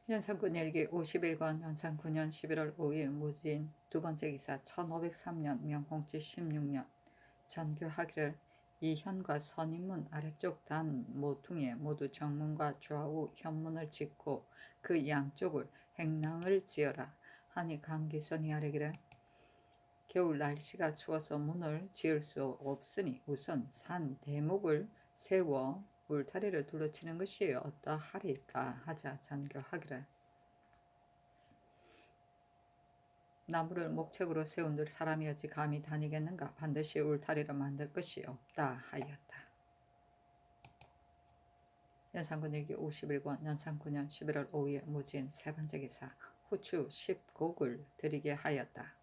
연산군 일기 51권 연산 9년 11월 5일 무진 두 번째 기사 1503년 명홍치 16년 전교하기를 이 현과 선인문 아래쪽 단 모퉁이에 모두 정문과 좌우 현문을 짓고 그 양쪽을 행랑을 지어라 하니 강기선이 아뢰기를 겨울 날씨가 추워서 문을 지을 수 없으니 우선 산 대목을 세워 울타리를 둘러치는 것이 어떠하리까 하자 전교하기를 나무를 목책으로 세운들 사람이 어찌 감히 다니겠는가 반드시 울타리를 만들 것이 없다 하였다. 연산군 일기 51권 연산 9년 11월 5일 무진 세 번째 기사 후추 10곡을 드리게 하였다.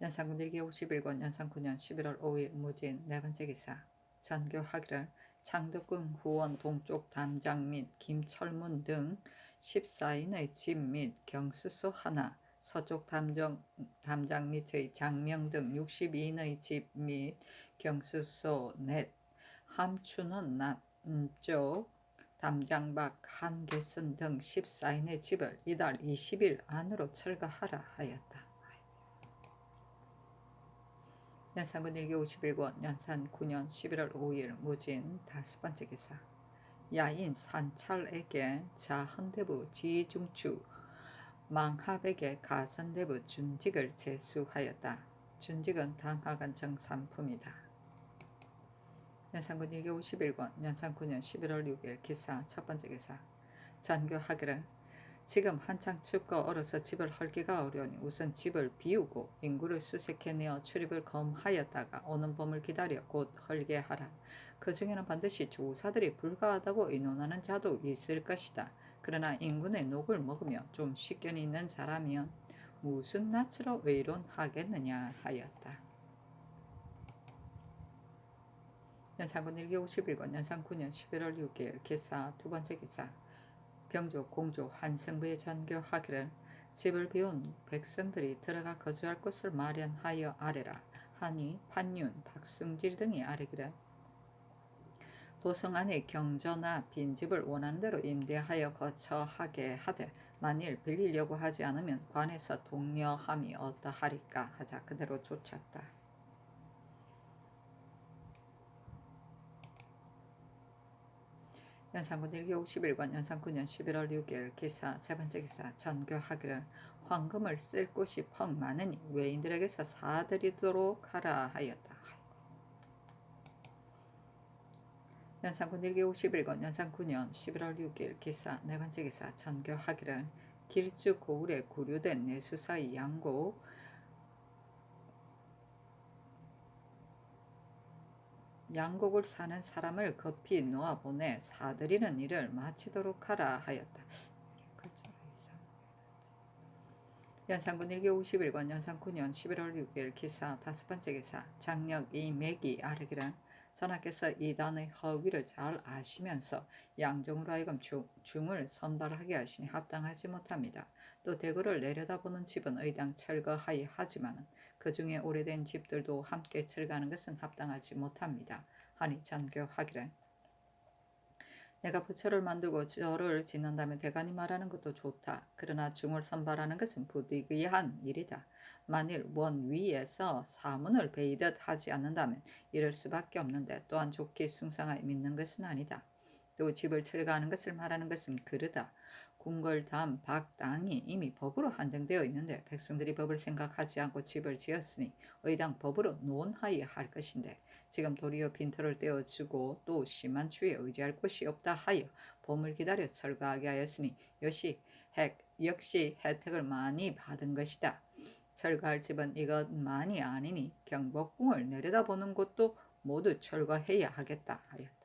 연산군 일기 51권 연산 9년 11월 5일 무진 네 번째 기사 전교하기를 창덕궁 후원 동쪽 담장 및 김철문 등 14인의 집 및 경수소 하나 서쪽 담장 밑의 장명 등 62인의 집 및 경수소 넷 함추는 남쪽 담장 밖 한개선 등 14인의 집을 이달 20일 안으로 철거하라 하였다. 연산군 일기 51권 연산 9년 11월 5일 무진 다섯 번째 기사 야인 산찰에게 자헌대부 지중추 망합에게 가선대부 준직을 제수하였다. 준직은 당하간 정산품이다. 연산군 일기 51권 연산 9년 11월 6일 기사 첫 번째 기사 전교하기를 지금 한창 춥고 얼어서 집을 헐기가 어려우니 우선 집을 비우고 인구를 수색해내어 출입을 검하였다가 오는 봄을 기다려 곧 헐게 하라. 그 중에는 반드시 조사들이 불가하다고 의논하는 자도 있을 것이다. 그러나 인군의 녹을 먹으며 좀 식견이 있는 자라면 무슨 낯으로 의논하겠느냐 하였다. 연산군 일기 51권 연산 9년 11월 6일 기사 두 번째 기사 병조 공조 환승부에 전교하기를 집을 비운 백성들이 들어가 거주할 곳을 마련하여 아래라 하니 판윤 박승질 등이 아뢰기를 도성 안에 경저나 빈집을 원하는 대로 임대하여 거처하게 하되 만일 빌리려고 하지 않으면 관에서 독려함이 어떠하리까 하자 그대로 쫓았다. 연산군 일기 51권 연산 9년 11월 6일 기사 세 번째 기사 전교하기를 황금을 쓸 곳이 펑 많으니 외인들에게서 사들이도록 하라 하였다. 연산군 일기 51권 연산 9년 11월 6일 기사 네 번째 기사 전교하기를 길주 고을에 구류된 내수사의 양곡을 사는 사람을 급히 놓아보내 사들이는 일을 마치도록 하라 하였다. 연산군 일기 51권 연산 9년 11월 6일 기사 다섯 번째 기사 장력 이 맥이 아르기란 전하께서 이단의 허위를 잘 아시면서 양종으로 하여금 중을 선발하게 하시니 합당하지 못합니다. 또 대구를 내려다보는 집은 의당 철거하여 하지만 그 중에 오래된 집들도 함께 철거하는 것은 합당하지 못합니다. 하니 전교하기를 내가 부처를 만들고 절을 짓는다면 대간이 말하는 것도 좋다. 그러나 중을 선발하는 것은 부득이한 일이다. 만일 원 위에서 사문을 베이듯 하지 않는다면 이럴 수밖에 없는데 또한 좋게 숭상하여 믿는 것은 아니다. 또 집을 철거하는 것을 말하는 것은 그르다. 궁궐담 박 땅이 이미 법으로 한정되어 있는데 백성들이 법을 생각하지 않고 집을 지었으니 의당 법으로 논하여야 할 것인데 지금 도리어 빈터를 떼어주고 또 심한 추위에 의지할 곳이 없다 하여 봄을 기다려 철거하게 하였으니 역시 혜택을 많이 받은 것이다. 철거할 집은 이것만이 아니니 경복궁을 내려다보는 곳도 모두 철거해야 하겠다 하였다.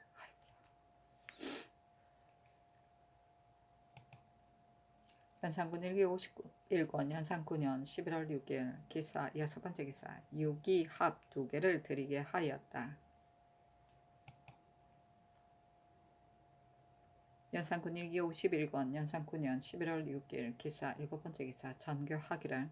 연산군 일기 51권 연산 9년 11월 6일 기사 여섯 번째 기사 유기합 2개를 드리게 하였다. 연산군 일기 51권 연산 9년 11월 6일 기사 일곱 번째 기사 전교하기를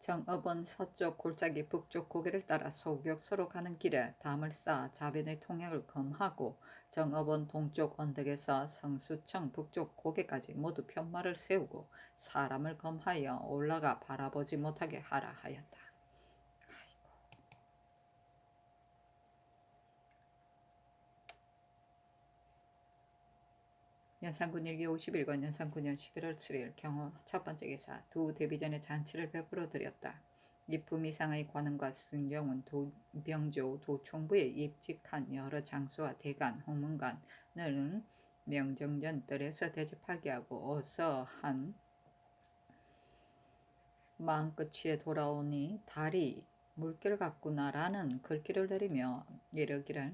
정읍은 서쪽 골짜기 북쪽 고개를 따라 소격서로 가는 길에 담을 쌓아 자변의 통행을 금하고 정읍은 동쪽 언덕에서 성수청 북쪽 고개까지 모두 편말을 세우고 사람을 금하여 올라가 바라보지 못하게 하라 하였다. 연산군 일기 51권 연산군년 11월 7일 경호 첫 번째 기사 두 데뷔전에 잔치를 베풀어 드렸다. 이품이상의 관음과 승경은 도병조 도총부에 입직한 여러 장수와 대간, 홍문관을 명정전 뜰에서 대접하게 하고 어서 한 마음끝이에 돌아오니 달이 물결 같구나라는 글귀를 내리며 이르기를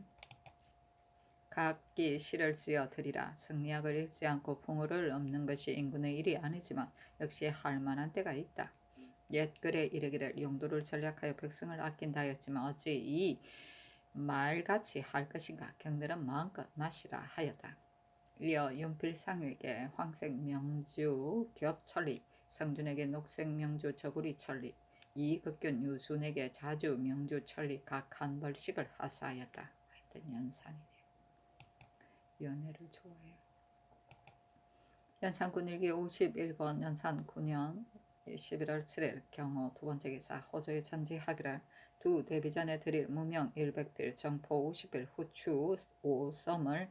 각기 시를 지어 드리라. 승리학을 읽지 않고 풍어를 읊는 것이 인군의 일이 아니지만 역시 할 만한 때가 있다. 옛글에 이르기를 용도를 전략하여 백성을 아낀다 하였지만 어찌 이 말같이 할 것인가. 경들은 마음껏 마시라 하였다. 이어 윤필상에게 황색 명주 겹천리, 성준에게 녹색 명주 저구리 천리, 이극균 유순에게 자주 명주 천리 각 한 벌씩을 하사하였다. 하여튼 연산이네. 연애를 좋아해요. 연산군 일기 51권 연산 9년 11월 7일 경호 두 번째 기사 호조에 전지하기를 두 데뷔전에 드릴 무명 100필 정포 50필 후추 5썸을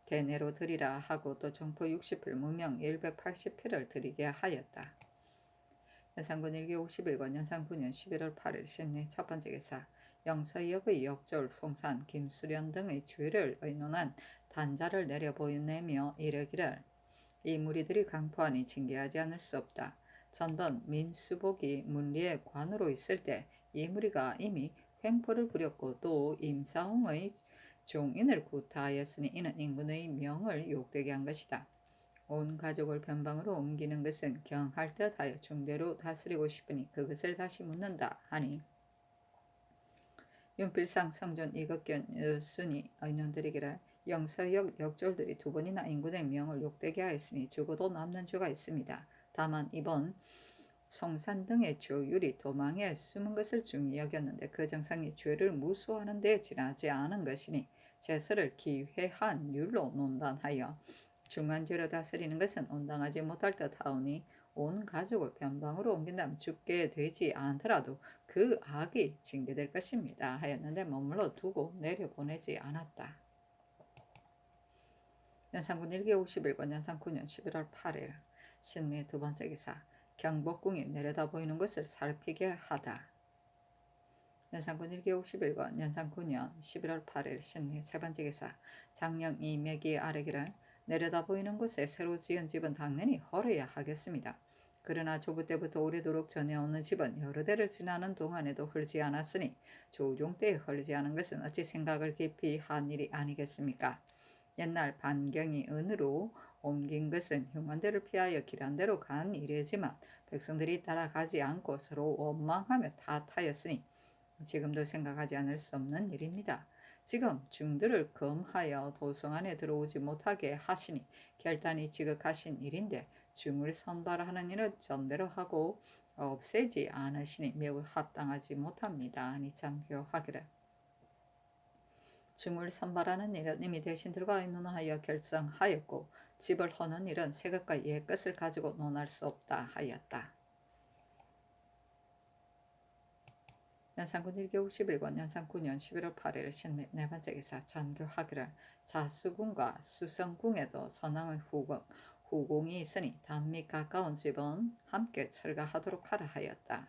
대내로 드리라 하고 또 정포 60필 무명 180필을 드리게 하였다. 연산군 일기 51권 연산 9년 11월 8일 심리 첫 번째 기사 영서역의 역졸 송산 김수련 등의 죄를 의논한 단자를 내려보내며 이르기를 이 무리들이 강포하니 징계하지 않을 수 없다. 전번 민수복이 문리의 관으로 있을 때 이 무리가 이미 횡포를 부렸고 또 임사홍의 종인을 구타하였으니 이는 인군의 명을 욕되게 한 것이다. 온 가족을 변방으로 옮기는 것은 경할 듯하여 중대로 다스리고 싶으니 그것을 다시 묻는다 하니 윤필상 성존 이극견 유순이 의논드리기를 영서역 역졸들이 두 번이나 인군의 명을 욕되게 하였으니 죽어도 남는 죄가 있습니다. 다만 이번 송산 등의 조율이 도망에 숨은 것을 중히 여겼는데 그 정상이 죄를 무수하는 데 지나지 않은 것이니 제서를 기회한 율로 논단하여 중한죄로 다스리는 것은 온당하지 못할 듯하오니 온 가족을 변방으로 옮긴다면 죽게 되지 않더라도 그 악이 징계될 것입니다 하였는데 머물러 두고 내려보내지 않았다. 연산군 일기 51권 연산 9년 11월 8일 신미 두 번째 기사 경복궁이 내려다 보이는 것을 살피게 하다. 연산군 일기 51권 연산 9년 11월 8일 신미 세 번째 기사 장령 이매기 아래기를 내려다 보이는 곳에 새로 지은 집은 당연히 헐어야 하겠습니다. 그러나 조부 때부터 오래도록 전해오는 집은 여러 대를 지나는 동안에도 헐지 않았으니 조종 때에 헐지 않은 것은 어찌 생각을 깊이 한 일이 아니겠습니까? 옛날 반경이 은으로 옮긴 것은 흉한대를 피하여 길한대로 간 이래지만 백성들이 따라가지 않고 서로 원망하며 탓하였으니 지금도 생각하지 않을 수 없는 일입니다. 지금 중들을 금하여 도성 안에 들어오지 못하게 하시니 결단이 지극하신 일인데 중을 선발하는 일은 전대로 하고 없애지 않으시니 매우 합당하지 못합니다. 아니 장교하기를 중을 선발하는 일은 이미 대신들과 의논하여 결정하였고 집을 허는 일은 새 것과 옛 것을 가지고 논할 수 없다 하였다. 연산군 일기 51권 연산 9년 11월 8일 신미 네 번째 기사 전교하기를 자수궁과 수성궁에도 선왕의 후궁이 있으니 단밑 가까운 집은 함께 철거하도록 하라 하였다.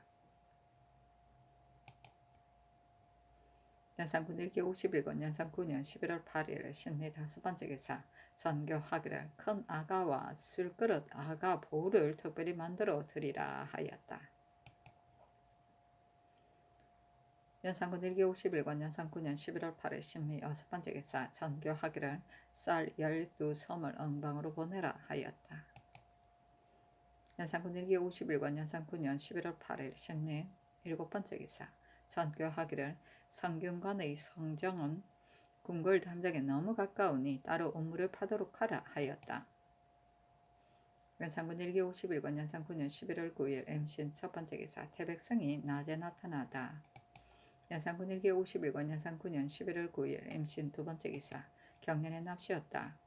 연산군 일기 51권 연산 9년 11월 8일 신미 다섯 번째 기사 전교하기를 큰 아가와 술그릇 아가 보를 특별히 만들어 드리라 하였다. 연산군 일기 51권 연산 9년 11월 8일 신미 여섯 번째 기사 전교하기를 쌀 12섬을 응방으로 보내라 하였다. 연산군 일기 51권 연산 9년 11월 8일 신미 일곱 번째 기사 전교하기를 성균관의 성정은 궁궐 담장에 너무 가까우니 따로 우물을 파도록 하라 하였다. 연산군 1기 51권 연산 9년 11월 9일 MCN 첫 번째 기사 태백성이 낮에 나타나다. 연산군 1기 51권 연산 9년 11월 9일 MCN 두 번째 기사 경련의 납시였다.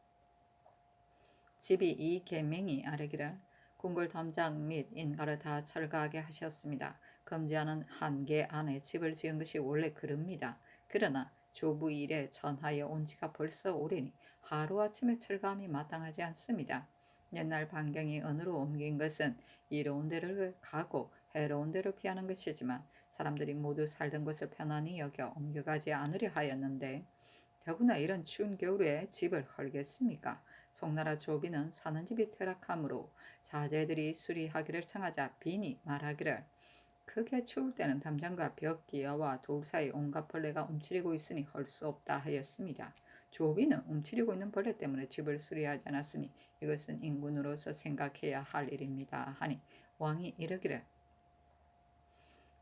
집이 이 계명이 아래기를 궁궐 담장 및 인가를 다 철거하게 하셨습니다. 금지하는 한계 안에 집을 지은 것이 원래 그럽니다. 그러나 조부 일에 전하여 온 지가 벌써 오래니 하루아침에 철거함이 마땅하지 않습니다. 옛날 반경이 언으로 옮긴 것은 이로운 데를 가고 해로운 데로 피하는 것이지만 사람들이 모두 살던 곳을 편안히 여겨 옮겨가지 않으려 하였는데 더구나 이런 추운 겨울에 집을 헐겠습니까? 송나라 조비는 사는 집이 퇴락하므로 자제들이 수리하기를 청하자 빈이 말하기를 크게 추울 때는 담장과 벽 기와와 돌 사이 온갖 벌레가 움츠리고 있으니 헐 수 없다 하였습니다. 조비는 움츠리고 있는 벌레 때문에 집을 수리하지 않았으니 이것은 인군으로서 생각해야 할 일입니다 하니 왕이 이르기를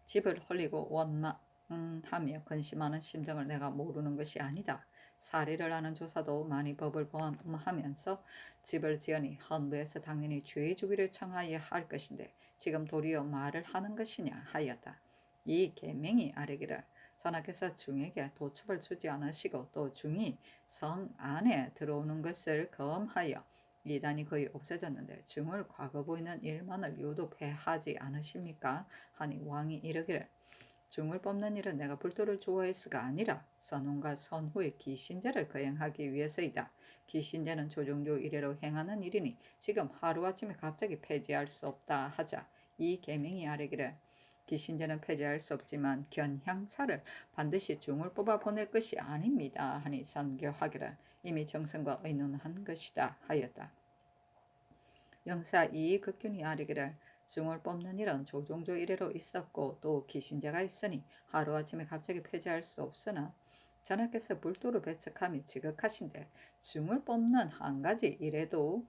집을 헐리고 원망하며 근심하는 심정을 내가 모르는 것이 아니다. 사리를 하는 조사도 많이 법을 범하면서 집을 지으니 헌부에서 당연히 죄의 주기를 청하여야 할 것인데 지금 도리어 말을 하는 것이냐 하였다. 이 계명이 아뢰기를 전하께서 중에게 도첩을 주지 않으시고 또 중이 성 안에 들어오는 것을 검하여 이단이 거의 없어졌는데 중을 과거 보이는 일만을 유도 패하지 않으십니까? 하니 왕이 이르기를 중을 뽑는 일은 내가 불도를 좋아했으가 아니라 선원과 선후의 기신제를 거행하기 위해서이다. 기신제는 조종조 이래로 행하는 일이니 지금 하루아침에 갑자기 폐지할 수 없다 하자 이 계명이 아뢰기를 기신제는 폐지할 수 없지만 견향사를 반드시 중을 뽑아 보낼 것이 아닙니다 하니 선교하기를 이미 정성과 의논한 것이다 하였다. 영사 이익극균이 아뢰기를 중을 뽑는 일은 조종조 이래로 있었고 또 기신제가 있으니 하루아침에 갑자기 폐지할 수 없으나 전하께서 불도를 배척함이 지극하신데 중을 뽑는 한 가지 이래도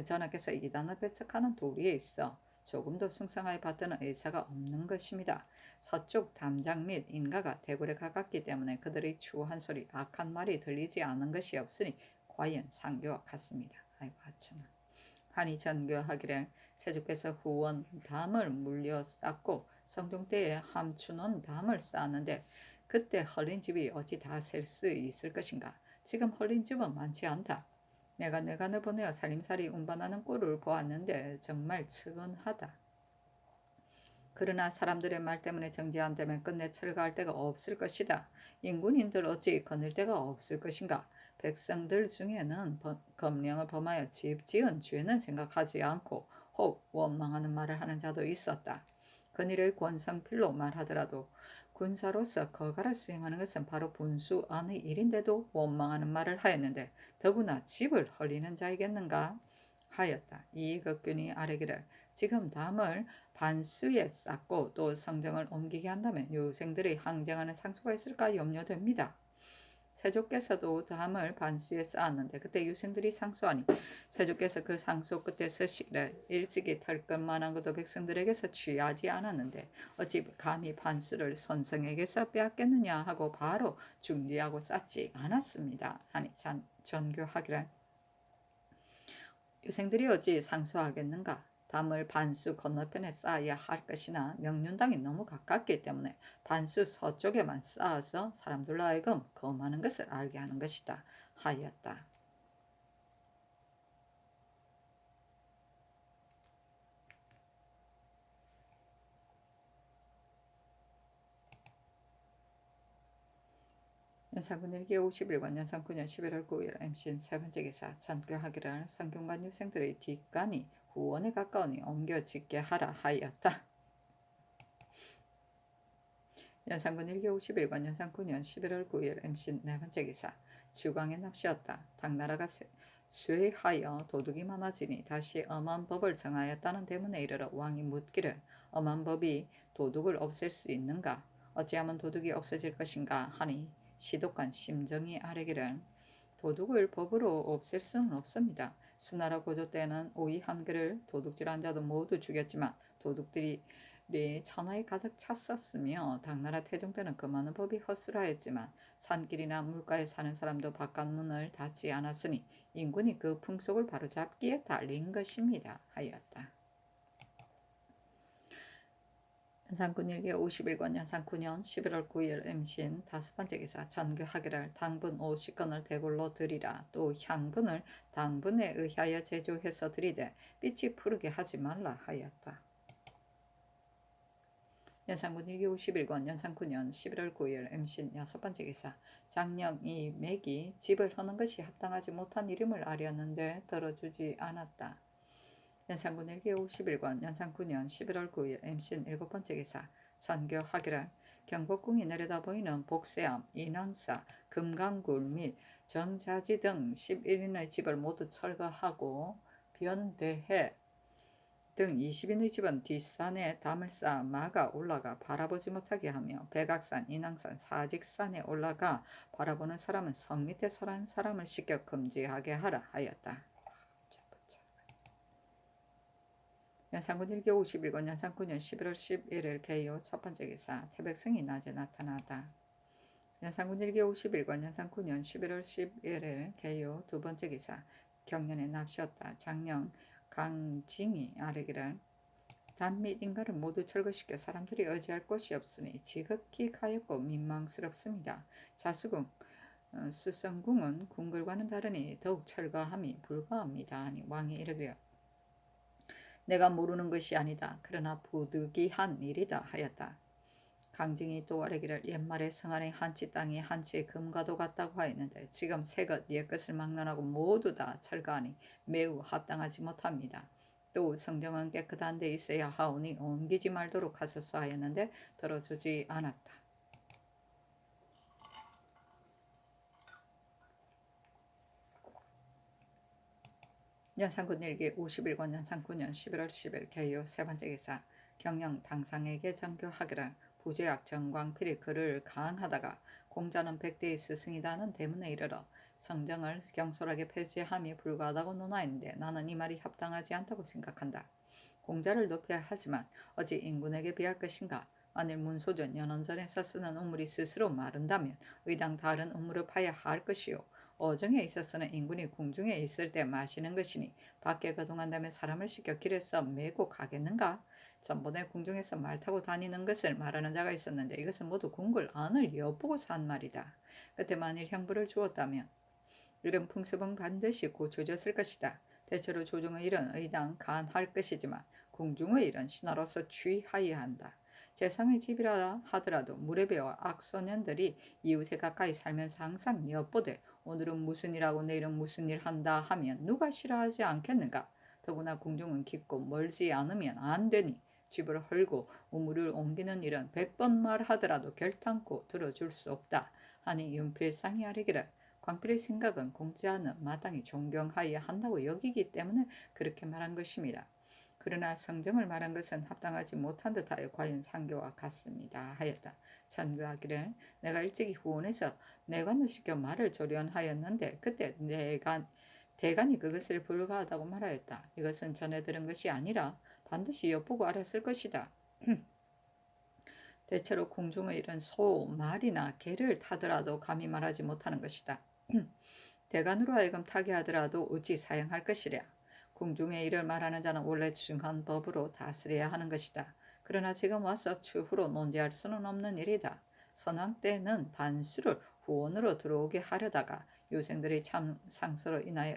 전하께서 이단을 배척하는 도리에 있어 조금도 승상하여 받드는 의사가 없는 것입니다. 서쪽 담장 및 인가가 대궐에 가깝기 때문에 그들의 추한 소리 악한 말이 들리지 않는 것이 없으니 과연 상교와 같습니다. 아이고 하천아. 한이 전교하기를 세주께서 후원 담을 물려 쌓고 성종 때에 함춘원 담을 쌓았는데 그때 헐린 집이 어찌 다 셀 수 있을 것인가. 지금 헐린 집은 많지 않다. 내가 뇌관을 보내어 살림살이 운반하는 꼴을 보았는데 정말 측은하다. 그러나 사람들의 말 때문에 정지 안 되면 끝내 철거할 데가 없을 것이다. 인군인들 어찌 거닐 데가 없을 것인가. 백성들 중에는 검령을 범하여 집 지은 죄는 생각하지 않고 혹 원망하는 말을 하는 자도 있었다. 근일의 권성필로 말하더라도 군사로서 거가를 수행하는 것은 바로 분수 안의 일인데도 원망하는 말을 하였는데 더구나 집을 헐리는 자이겠는가 하였다. 이극균이 아뢰기를 지금 담을 반수에 쌓고 또 성정을 옮기게 한다면 유생들이 항쟁하는 상수가 있을까 염려됩니다. 세조께서도 담을 반수에 쌓았는데 그때 유생들이 상수하니 세조께서 그 상수 끝에 서시기를 일찍이 털 것만한 것도 백성들에게서 취하지 않았는데 어찌 감히 반수를 선성에게서 빼앗겠느냐 하고 바로 중지하고 쌓지 않았습니다. 하니 전교하기를 유생들이 어찌 상수하겠는가? 담을 반수 건너편에 쌓아야 할 것이나 명륜당이 너무 가깝기 때문에 반수 서쪽에만 쌓아서 사람들로 하여금 검하는 것을 알게 하는 것이다 하였다. 연산군 1기 51권 연산 9년 11월 9일 MCN 세 번째 기사 전교하기를 성균관 유생들의 뒷간이 후원에 가까우니 옮겨 짓게 하라 하였다. 연산군 1기 51권 연산 9년 11월 9일 MCN 네 번째 기사 주광에 납시였다. 당나라가 쇠하여 도둑이 많아지니 다시 엄한 법을 정하였다는 대문에 이르러 왕이 묻기를 엄한 법이 도둑을 없앨 수 있는가? 어찌하면 도둑이 없어질 것인가 하니 시독관 심정이 아뢰기를 도둑을 법으로 없앨 수는 없습니다. 수나라 고조 때는 오이 한글을 도둑질한 자도 모두 죽였지만 도둑들이 천하에 가득 찼었으며 당나라 태종 때는 그 많은 법이 허술하였지만 산길이나 물가에 사는 사람도 바깥문을 닫지 않았으니 인군이 그 풍속을 바로잡기에 달린 것입니다. 하였다. 연산군일기 51권 연산군년 11월 9일 임신 다섯 번째 기사 전교하기를 당분 50건을 대골로 드리라. 또 향분을 당분에 의하여 제조해서 드리되 빛이 푸르게 하지 말라 하였다. 연산군일기 51권 연산군년 11월 9일 임신 여섯 번째 기사 장령이 맥이 집을 허는 것이 합당하지 못한 이름을 아뢰었는데 들어주지 않았다. 연산군일기 51권 연산군년 11월 9일 임신 일곱 번째 기사 전교하기를 경복궁이 내려다 보이는 복세암, 인왕사, 금강굴 및 정자지 등 11인의 집을 모두 철거하고 변대해 등 20인의 집은 뒷산에 담을 쌓아 막아 올라가 바라보지 못하게 하며 백악산, 인왕산, 사직산에 올라가 바라보는 사람은 성 밑에 서는 사람을 시켜 금지하게 하라 하였다. 연산군일기 51권 연산군년 11월 11일 개요 첫 번째 기사 태백성이 낮에 나타나다. 연산군일기 51권 연산군년 11월 11일 개요 두 번째 기사 경년에 납시었다. 장령 강징이 아뢰기를 단 및 인가를 모두 철거시켜 사람들이 의지할 곳이 없으니 지극히 가엾고 민망스럽습니다. 자수궁 수성궁은 궁궐과는 다르니 더욱 철거함이 불가합니다. 하니 왕이 이르기를 내가 모르는 것이 아니다. 그러나 부득이한 일이다 하였다. 강증이 또 아뢰기를 옛말에 성안의 한치 땅이 한치의 금과도 같다고 하였는데 지금 새것 옛것을 막론하고 모두 다 철거하니 매우 합당하지 못합니다. 또 성정은 깨끗한 데 있어야 하오니 옮기지 말도록 하소서 하였는데 들어주지 않았다. 연산군일기 51권 연산군년 11월 10일 개요 세 번째 기사 경영 당상에게 전교하기를 부제약 정광필이 그를 강하다가 공자는 백대의 스승이다는 대문에 이르러 성정을 경솔하게 폐지함이 불가하다고 논하였는데 나는 이 말이 합당하지 않다고 생각한다. 공자를 높여야 하지만 어찌 인군에게 비할 것인가? 만일 문소전 연원전에서 쓰는 우물이 스스로 마른다면 의당 다른 우물을 파야 할 것이요. 어정에 있어서는 인군이 궁중에 있을 때 마시는 것이니 밖에 거동한다면 사람을 시켜 길에서 메고 가겠는가? 전번에 궁중에서 말 타고 다니는 것을 말하는 자가 있었는데 이것은 모두 궁궐 안을 엿보고서 한 말이다. 그때 만일 형벌을 주었다면 이런 풍습은 반드시 고쳐졌을 것이다. 대체로 조정의 일은 의당 간할 것이지만 궁중의 일은 신하로서 취하여야 한다. 재상의 집이라 하더라도 무례배와 악소년들이 이웃에 가까이 살면서 항상 엿보되 오늘은 무슨 일하고 내일은 무슨 일 한다 하면 누가 싫어하지 않겠는가? 더구나 궁중은 깊고 멀지 않으면 안 되니 집을 헐고 우물을 옮기는 일은 100번 말하더라도 결단코 들어줄 수 없다. 하니 윤필상이 아뢰기를 광필의 생각은 공자는 마땅히 존경하여야 한다고 여기기 때문에 그렇게 말한 것입니다. 그러나 성정을 말한 것은 합당하지 못한 듯하여 과연 상교와 같습니다. 하였다. 전교하기를 내가 일찍이 후원해서 내관을 시켜 말을 조련하였는데 그때 대간이 그것을 불가하다고 말하였다. 이것은 전에 들은 것이 아니라 반드시 엿보고 알았을 것이다. 대체로 궁중의 일은 소, 말이나 개를 타더라도 감히 말하지 못하는 것이다. 대간으로 하여금 타게 하더라도 어찌 사양할 것이랴. 궁중의 일을 말하는 자는 원래 중한 법으로 다스려야 하는 것이다. 그러나 지금 와서 추후로 논지할 수는 없는 일이다. 선왕 때는 반수를 후원으로 들어오게 하려다가 유생들의 참 상서로 인하여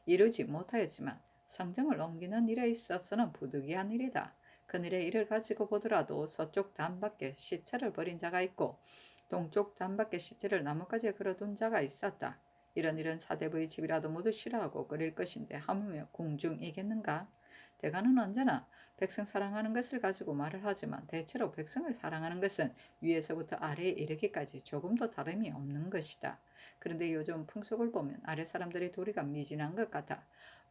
이루지 못하였지만 성정을 옮기는 일에 있어서는 부득이한 일이다. 그늘의 일을 가지고 보더라도 서쪽 담밖에 시체를 버린 자가 있고 동쪽 담밖에 시체를 나뭇가지에 걸어둔 자가 있었다. 이런 일은 사대부의 집이라도 모두 싫어하고 끓일 것인데 하물며 궁중이겠는가? 대가는 언제나 백성 사랑하는 것을 가지고 말을 하지만 대체로 백성을 사랑하는 것은 위에서부터 아래에 이르기까지 조금도 다름이 없는 것이다. 그런데 요즘 풍속을 보면 아래 사람들의 도리가 미진한 것 같아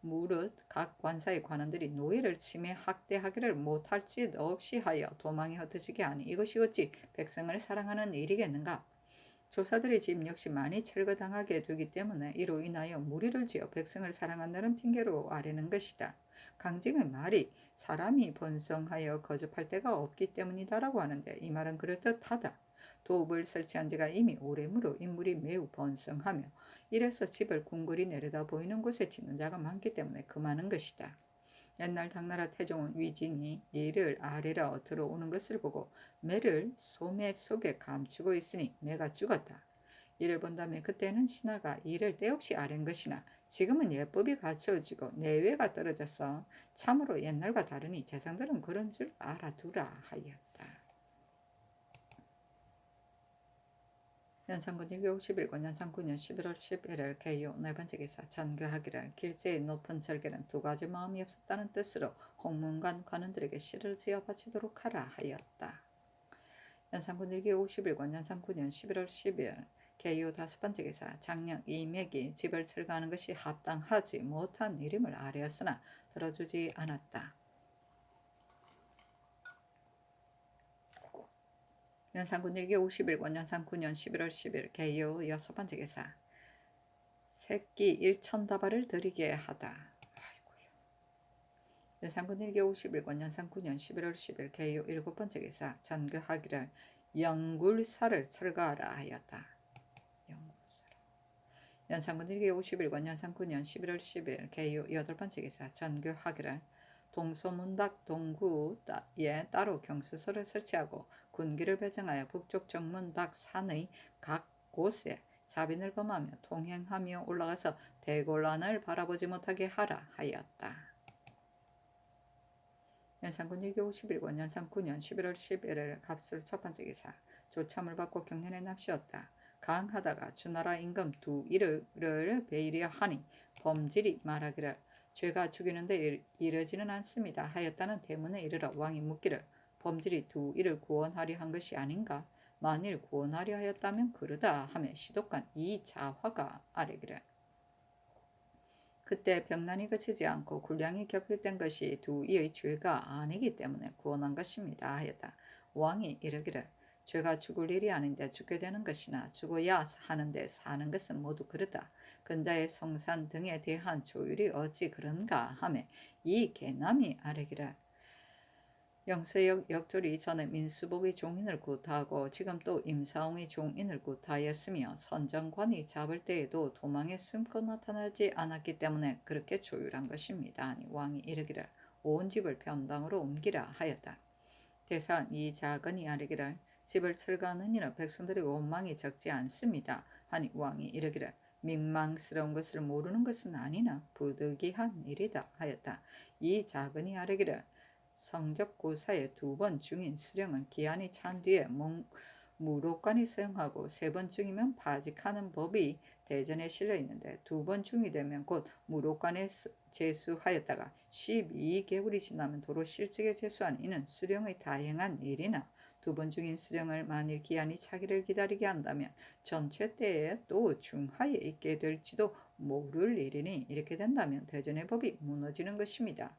무릇 각 관사의 관원들이 노예를 침해 학대하기를 못할 짓 없이 하여 도망이 흩어지게 하니 이것이 어찌 백성을 사랑하는 일이겠는가? 조사들의 집 역시 많이 철거당하게 되기 때문에 이로 인하여 무리를 지어 백성을 사랑한다는 핑계로 아뢰는 것이다. 강직의 말이 사람이 번성하여 거듭할 데가 없기 때문이다라고 하는데 이 말은 그럴듯하다. 도읍을 설치한 지가 이미 오래므로 인물이 매우 번성하며 이래서 집을 궁궐이 내려다 보이는 곳에 짓는 자가 많기 때문에 금하는 것이다. 옛날 당나라 태종은 위징이 이를 아래로 들어오는 것을 보고 매를 소매 속에 감추고 있으니 매가 죽었다. 이를 본다면 그때는 신하가 이를 때없이 아랜 것이나 지금은 예법이 갖춰지고 내외가 떨어져서 참으로 옛날과 다르니 재상들은 그런 줄 알아두라 하였다. 연산군 1교51권 연산 9년 11월 11일 개요 네 번째 기사 전교하기를 길재의 높은 절개는 두 가지 마음이 없었다는 뜻으로 홍문관 관원들에게 시를 지어 바치도록 하라 하였다. 연산군 1교51권 연산 9년 11월 10일 개요 다섯 번째 기사 장령 이맥이 집을 철거하는 것이 합당하지 못한 일임을 아뢰었으나 들어주지 않았다. 연산군 1기 51권 연산 9년 11월 10일 개요 여섯 번째 기사 새끼 1,000다발을 드리게 하다. 아이고야. 연산군 1기 51권 연산 9년 11월 10일 개요 일곱 번째 기사 전교하기를 영굴사를 철거하라 하였다. 영굴사라. 연산군 1기 51권 연산 9년 11월 10일 개요 여덟 번째 기사 전교하기를 동소문닭 동구에 따로 경수소를 설치하고 군기를 배정하여 북쪽 정문닭 산의 각 곳에 자빈을 범하며 통행하며 올라가서 대궐안을 바라보지 못하게 하라 하였다. 연산군 1교 51권 연산 9년 11월 11일 갑술 첫 번째 기사 조참을 받고 경련에 납시었다. 강하다가 주나라 임금 두 이를 베이려 하니 범질이 말하기를 죄가 죽이는데 이르지는 않습니다 하였다는 대문에 이르러 왕이 묻기를 범질이 두 이를 구원하려 한 것이 아닌가? 만일 구원하려 하였다면 그러다 하며 시독관 이자화가 아뢰기를 그때 병난이 그치지 않고 군량이 겹일된 것이 두 이의 죄가 아니기 때문에 구원한 것입니다 하였다. 왕이 이르기를 죄가 죽을 일이 아닌데 죽게 되는 것이나 죽어야 하는데 사는 것은 모두 그렇다. 근자의 성산 등에 대한 조율이 어찌 그런가 하매 이 개남이 아뢰기를 영세역 역졸이 전에 민수복의 종인을 구타하고 지금 또 임사홍의 종인을 구타하였으며 선정관이 잡을 때에도 도망에 숨고 나타나지 않았기 때문에 그렇게 조율한 것입니다. 아니 왕이 이르기를 온 집을 변방으로 옮기라 하였다. 대사한 이 작은이 아뢰기를 집을 철거하는 이는 백성들의 원망이 적지 않습니다. 하니 왕이 이르기를 민망스러운 것을 모르는 것은 아니나 부득이한 일이다 하였다. 이 작은이 아뢰기를 성적고사의 두 번 중인 수령은 기한이 찬 뒤에 무록관이 서용하고 세 번 중이면 파직하는 법이 대전에 실려 있는데 두 번 중이 되면 곧 무록관에 제수하였다가 12개월이 지나면 도로 실직에 제수한 이는 수령의 다행한 일이나 두 번 중인 수령을 만일 기한이 차기를 기다리게 한다면 전체 때에 또 중하에 있게 될지도 모를 일이니 이렇게 된다면 대전의 법이 무너지는 것입니다.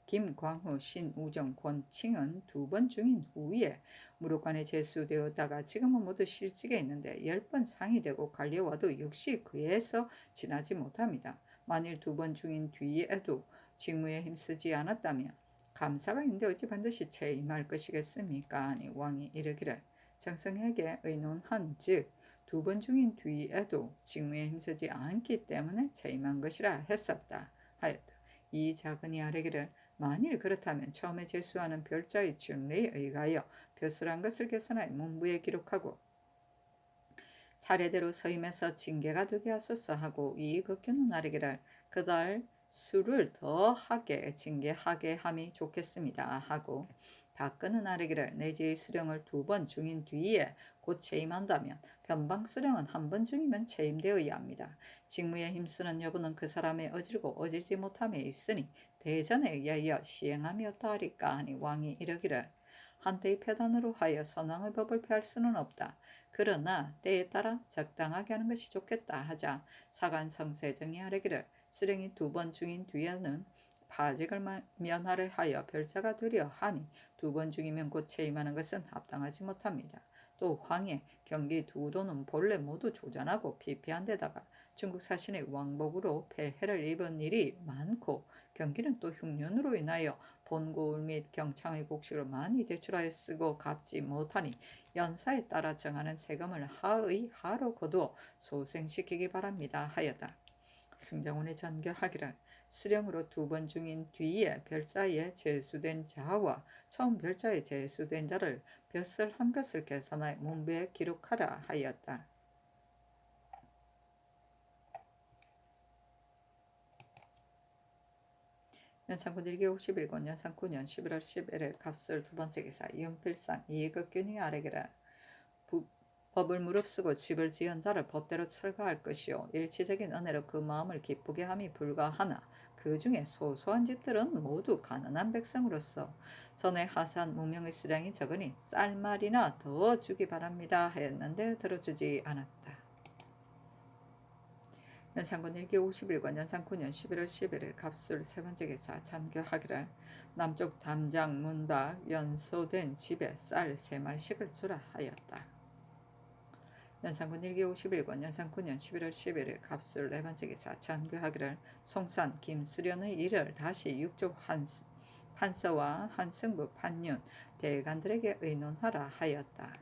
김광후, 신우정, 권칭은 두 번 중인 후에 무록관에 제수되었다가 지금은 모두 실직에 있는데 10번 상이 되고 관리와도 역시 그에서 지나지 못합니다. 만일 두 번 중인 뒤에도 직무에 힘쓰지 않았다면 감사가 있는데 어찌 반드시 채임할 것이겠습니까? 아니 왕이 이르기를 정성에게 의논한 즉 두 번 중인 뒤에도 직무에 힘쓰지 않기 때문에 채임한 것이라 했었다 하였다. 이 작은이 아뢰기를 만일 그렇다면 처음에 제수하는 별자의 준례에 의하여 벼슬한 것을 개선하여 문부에 기록하고 차례대로 서임해서 징계가 되게 하소서 하고 이 극규는 아뢰기를 그달 수를 더하게 징계하게 함이 좋겠습니다 하고 박근은 아뢰기를 내지의 수령을 두 번 중인 뒤에 곧 채임한다면 변방 수령은 한 번 중이면 채임되어야 합니다. 직무에 힘쓰는 여부는 그 사람의 어질고 어질지 못함에 있으니 대전에 의하여 시행함이었다 하리까 하니 왕이 이르기를 한때의 패단으로 하여 선왕의 법을 폐할 수는 없다. 그러나 때에 따라 적당하게 하는 것이 좋겠다 하자 사간성세정이 아뢰기를 수령이 두 번 중인 뒤에는 파직을 면하려 하여 별자가 되려 하니 두 번 중이면 곧 채임하는 것은 합당하지 못합니다. 또 황해, 경기 두 도는 본래 모두 조전하고 피폐한 데다가 중국 사신의 왕복으로 폐해를 입은 일이 많고 경기는 또 흉년으로 인하여 본고을 및 경창의 곡식을 많이 대출하여 쓰고 갚지 못하니 연사에 따라 정하는 세금을 하의 하로 거두어 소생시키기 바랍니다 하였다. 승정원의 전교하기를 수령으로 2번 중인 뒤에 별자에 제수된 자와 처음 별자에 제수된 자를 벼슬 한 것을 계산하여 문부에 기록하라 하였다. 연산군 1기 51권 연산 9년 11월 11일 갑술 두 번째 기사 연필상 이익균이 아래기라 법을 무릅쓰고 집을 지은 자를 법대로 철거할 것이요 일시적인 은혜로 그 마음을 기쁘게 함이 불가하나 그 중에 소소한 집들은 모두 가난한 백성으로서 전에 하사한 무명의 수량이 적으니 쌀말이나 더 주기 바랍니다 하였는데 들어주지 않았다. 연산군 1기 51권 연산 9년 11월 11일 갑술 세 번째 기사 전교하기를 남쪽 담장 문밖 연소된 집에 쌀 3말씩을 주라 하였다. 연산군 1기 51권 연산 9년 11월 11일 갑술 네 번째 기사 전교하기를 송산 김수련의 일을 다시 육조 판서와 한승부 판윤 대간들에게 의논하라 하였다.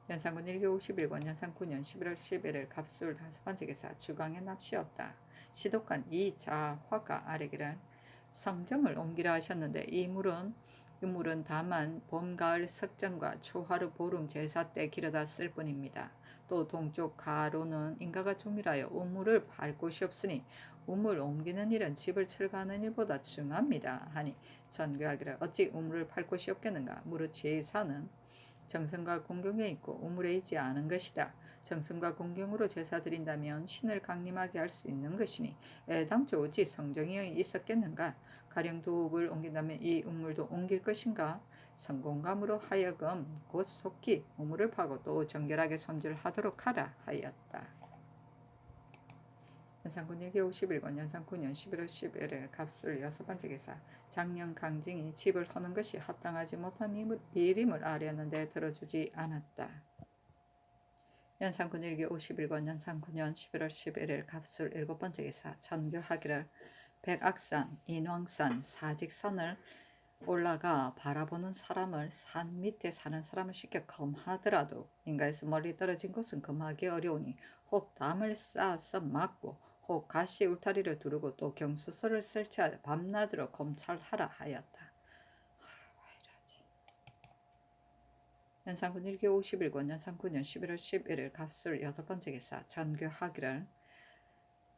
연산군 1기 51권 연산 9년 11월 11일 갑술 다섯 번째 기사 주강의 납시였다. 시독한 이자화가 아래기를 성정을 옮기라 하셨는데 이 물은 다만 봄, 가을 석정과 초하루 보름 제사 때 길어다 쓸 뿐입니다. 또 동쪽 가로는 인가가 조밀하여 우물을 밟 곳이 없으니 우물 옮기는 일은 집을 철거하는 일보다 중합니다 하니 전교하기를 어찌 우물을 밟 곳이 없겠는가. 무릇 제사는 정성과 공경에 있고 우물에 있지 않은 것이다. 정성과 공경으로 제사 드린다면 신을 강림하게 할 수 있는 것이니 애당초 어찌 성정이 있었겠는가. 가령 도읍을 옮긴다면 이 우물도 옮길 것인가. 성공감으로 하여금 곧 속히 우물을 파고 또 정결하게 손질하도록 하라 하였다. 연산군 1기 51권 연산 9년 11월 11일 갑술 여섯 번째 기사 장령 강증이 집을 허는 것이 합당하지 못한 일임을 아뢰었는데 들어주지 않았다. 연산군 1기 51권 연산 9년 11월 11일 갑술 일곱 번째 기사 전교하기를 백악산, 인왕산, 사직산을 올라가 바라보는 사람을 산 밑에 사는 사람을 시켜 검하더라도 인가에서 멀리 떨어진 곳은 검하기 어려우니 혹 담을 쌓아서 막고 혹 가시 울타리를 두르고 또 경수서를 설치하여 밤낮으로 검찰하라 하였다. 연산군 1기 51권 연산 9년 11월 11일 갑술 여덟 번째 기사 전교하기를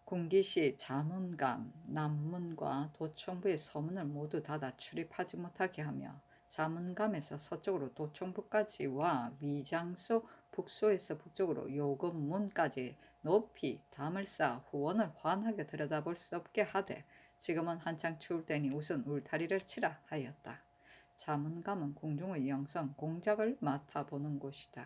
군기시 자문감, 남문과 도청부의 서문을 모두 닫아 출입하지 못하게 하며 자문감에서 서쪽으로 도청부까지와 위장소 북소에서 북쪽으로 요금문까지 높이 담을 쌓아 후원을 환하게 들여다볼 수 없게 하되 지금은 한창 추울 때니 우선 울타리를 치라 하였다. 자문감은 궁중의 영성 공작을 맡아보는 곳이다.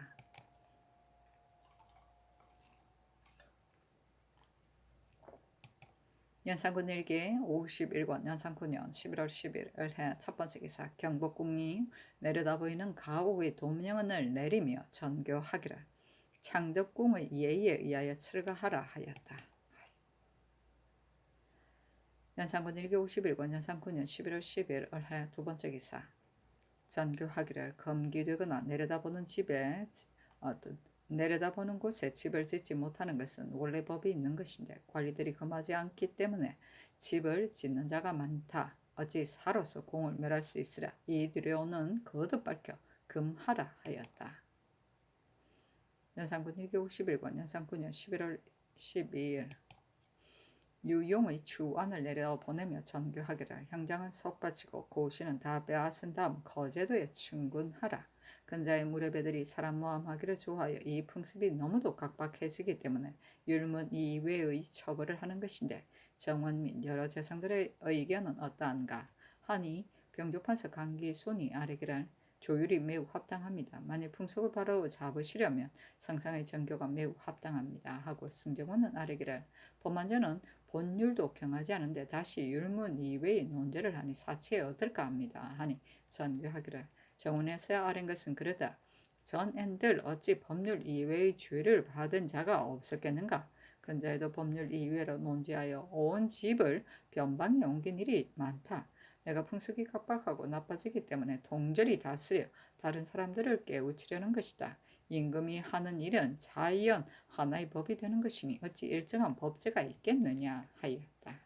연산군 1기 51권 연산 9년 11월 10일 해 첫 번째 기사 경복궁이 내려다 보이는 가옥의 도명을 내리며 전교하기를 창덕궁의 예의에 의하여 철거하라 하였다. 연산군 1기 51권 연산 9년 11월 10일 해 두 번째 기사 전교하기를 검기되거나 내려다보는 곳에 집을 짓지 못하는 것은 원래 법이 있는 것인데 관리들이 금하지 않기 때문에 집을 짓는 자가 많다. 어찌 사로서 공을 멸할 수 있으랴. 이들로는 거듭 밝혀 금하라 하였다. 연산군 1기 51권 연산 9년 11월 12일 유용의 추안을 내려보내며 전교하기를 형장은 속바치고 고시는 다 빼앗은 다음 거제도에 충군하라. 근자의 무렵배들이 사람 모함하기를 좋아하여 이 풍습이 너무도 각박해지기 때문에 율문 이외의 처벌을 하는 것인데 정원 및 여러 재상들의 의견은 어떠한가 하니 병조판서 강기순이 아뢰기를 조율이 매우 합당합니다. 만일 풍속을 바로 잡으시려면 성상의 정교가 매우 합당합니다 하고 승정원은 아뢰기를 법만저는 본율도 경하지 않은데 다시 율문 이외의 논제를 하니 사치에 얻을까 합니다 하니 전교하기를 정원에서야 아랜 것은 그러다. 전엔들 어찌 법률 이외의 죄를 받은 자가 없었겠는가. 근자에도 법률 이외로 논지하여 온 집을 변방에 옮긴 일이 많다. 내가 풍속이 각박하고 나빠지기 때문에 동절이 다스려 다른 사람들을 깨우치려는 것이다. 임금이 하는 일은 자연 하나의 법이 되는 것이니 어찌 일정한 법제가 있겠느냐 하였다.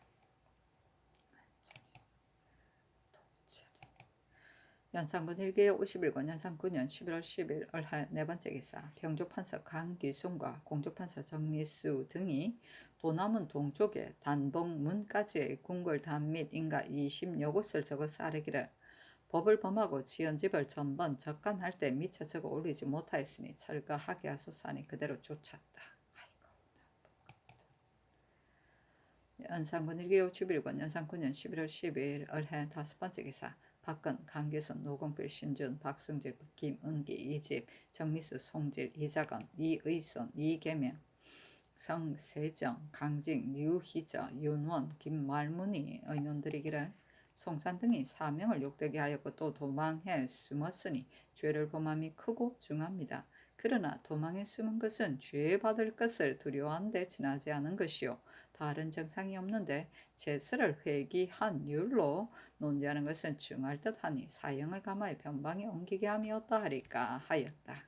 연산군 1개의 51권 연산 9년 11월 10일 을하 네 번째 기사 병조판서 강기순과 공조판서 정미수 등이 도남은 동쪽에 단봉문까지의 궁궐 담 및 인가 20여 곳을 적어 싸르기를 법을 범하고 지은 집을 전번 적간할 때 미처 적어 올리지 못하였으니 철거하게 하소서하니 그대로 쫓았다. 연산군 1개 51권 연산 9년 11월 12일 을해 다섯 번째 기사 박근, 강기순, 노공필, 신준, 박승질, 김은기, 이집, 정미수, 송질, 이자건, 이의선, 이계명, 성세정, 강직, 유희저, 윤원, 김말문이 의논들이기를 송산 등이 사명을 욕되게 하였고 또 도망해 숨었으니 죄를 범함이 크고 중합니다. 그러나 도망에 숨은 것은 죄 받을 것을 두려워한데 지나지 않은 것이요 다른 정상이 없는데 제스를 회귀한 율로 논지하는 것은 중할 듯하니 사형을 감하여 변방에 옮기게 함이 어떠하리까 하였다.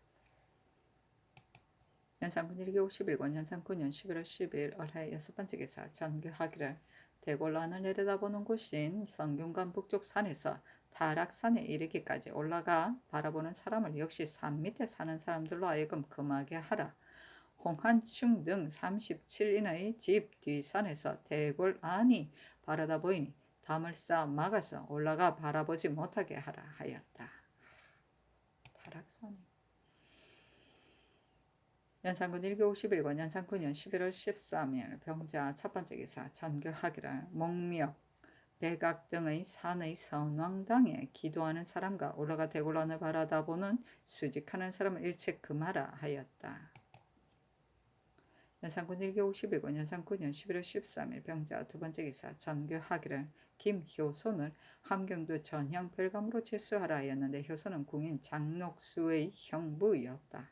연산군 1기 51권 연산 9년 11월 10일 을해 여섯 번째 기사 전교하기를 대궐란을 내려다보는 곳인 성균관 북쪽 산에서 타락산에 이르기까지 올라가 바라보는 사람을 역시 산 밑에 사는 사람들로 하여금 금하게 하라. 홍한충 등 37인의 집 뒷산에서 대궐안이 바라다 보이니 담을 쌓아 막아서 올라가 바라보지 못하게 하라 하였다. 타락산이 연산군 1기 51권 연산 9년 11월 13일 병자 첫 번째 기사 전교하기를 목미역 백악 등의 산의 선왕당에 기도하는 사람과 올라가 대궐안을 바라다보는 수직하는 사람을 일체 금하라 하였다. 연산군 1기 51권 연산 9년 11월 13일 병자 두 번째 기사 전교하기를 김효손을 함경도 전형 별감으로 제수하라 하였는데 효손은 궁인 장록수의 형부였다.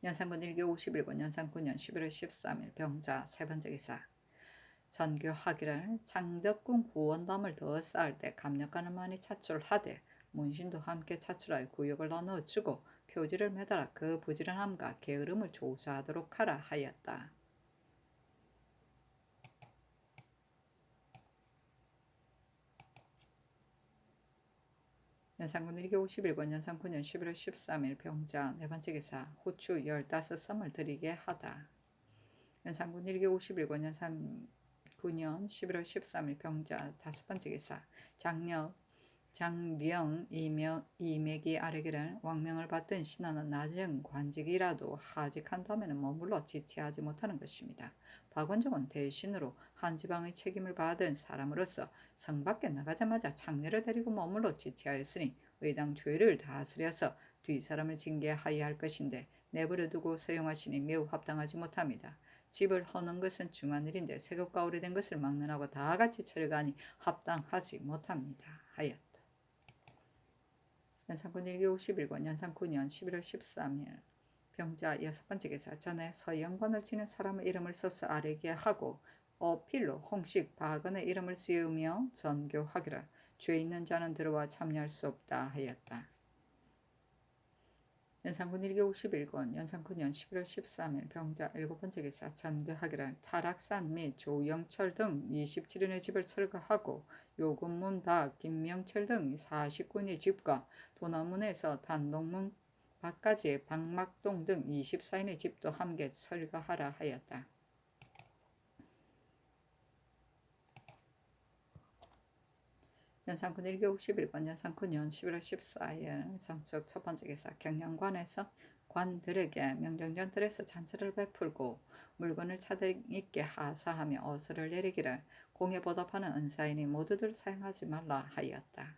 연산군 1기 51권 연산 9년 11월 13일 병자 세 번째 기사 전교하기를 창덕궁 후원담을 더 쌓을 때 감력가는 많이 차출하되 문신도 함께 차출하여 구역을 나누어 주고 표지를 매달아 그 부지런함과 게으름을 조사하도록 하라 하였다. 연산군 1기 51권 연산 9년 11월 13일 병자 네 번째 기사 후추 15섬을 드리게 하다. 연산군 1기 51권 연산 9년 11월 13일 병자 다섯 번째 기사 장령 이맥이 아뢰기를 왕명을 받든 신하는 낮은 관직이라도 하직한 다음에는 머물러 지체하지 못하는 것입니다. 박원종은 대신으로 한 지방의 책임을 받은 사람으로서 성 밖에 나가자마자 장례를 데리고 머물러 지체하였으니 의당 죄를 다스려서 뒷사람을 징계하여야 할 것인데 내버려 두고 사용하시니 매우 합당하지 못합니다. 집을 허는 것은 중한 일인데 세급과 오래된 것을 막론하고 다 같이 철거하니 합당하지 못합니다 하였다. 연산군 1기 51권 연산 9년 11월 13일 병자 여섯 번째 기사 전에 서영관을 지는 사람의 이름을 써서 아뢰게 하고 어필로 홍식 박은의 이름을 지으며 전교하기를 죄 있는 자는 들어와 참여할 수 없다 하였다. 연산군 1기 51권 연산 9년 11월 13일 병자 일곱 번째 기사 전교하기를 타락산 및 조영철 등 27인의 집을 철거하고 요금문 박 김명철 등 49인의 집과 도남문에서 단동문 밖까지 박막동 등 24인의 집도 함께 철거하라 하였다. 연산군 1기 51권 연산 9년 11월 14일 정축 첫 번째 기사 경영관에서 관들에게 명정전들에서 잔치를 베풀고 물건을 차등 있게 하사하며 어서를 내리기를 공에 보답하는 은사이니 모두들 사용하지 말라 하였다.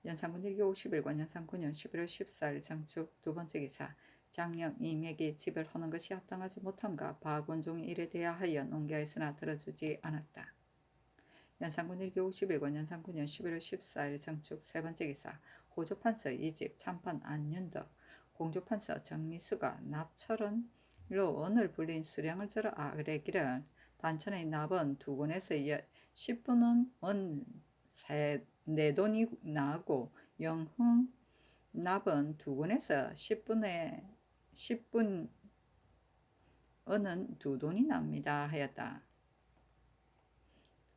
연산군 1기 51권 연산 9년 11월 14일 정축 두 번째 기사 장령 이맥이 집을 허는 것이 합당하지 못함과 박원종이 이래 대하여 논개하였으나 들어주지 않았다. 연산군 1기 51권 연산 9년 11월 14일 정축 세 번째 기사 호조판서 이집 참판 안윤덕 공주판서 정미수가 납철원로 언을 불린 수량을 절어 아뢰기를 단천의 납은 두 군에서 10분은 네 돈이 나고 영흥 납은 두 군에서 10분 은은 두 돈이 납니다 하였다.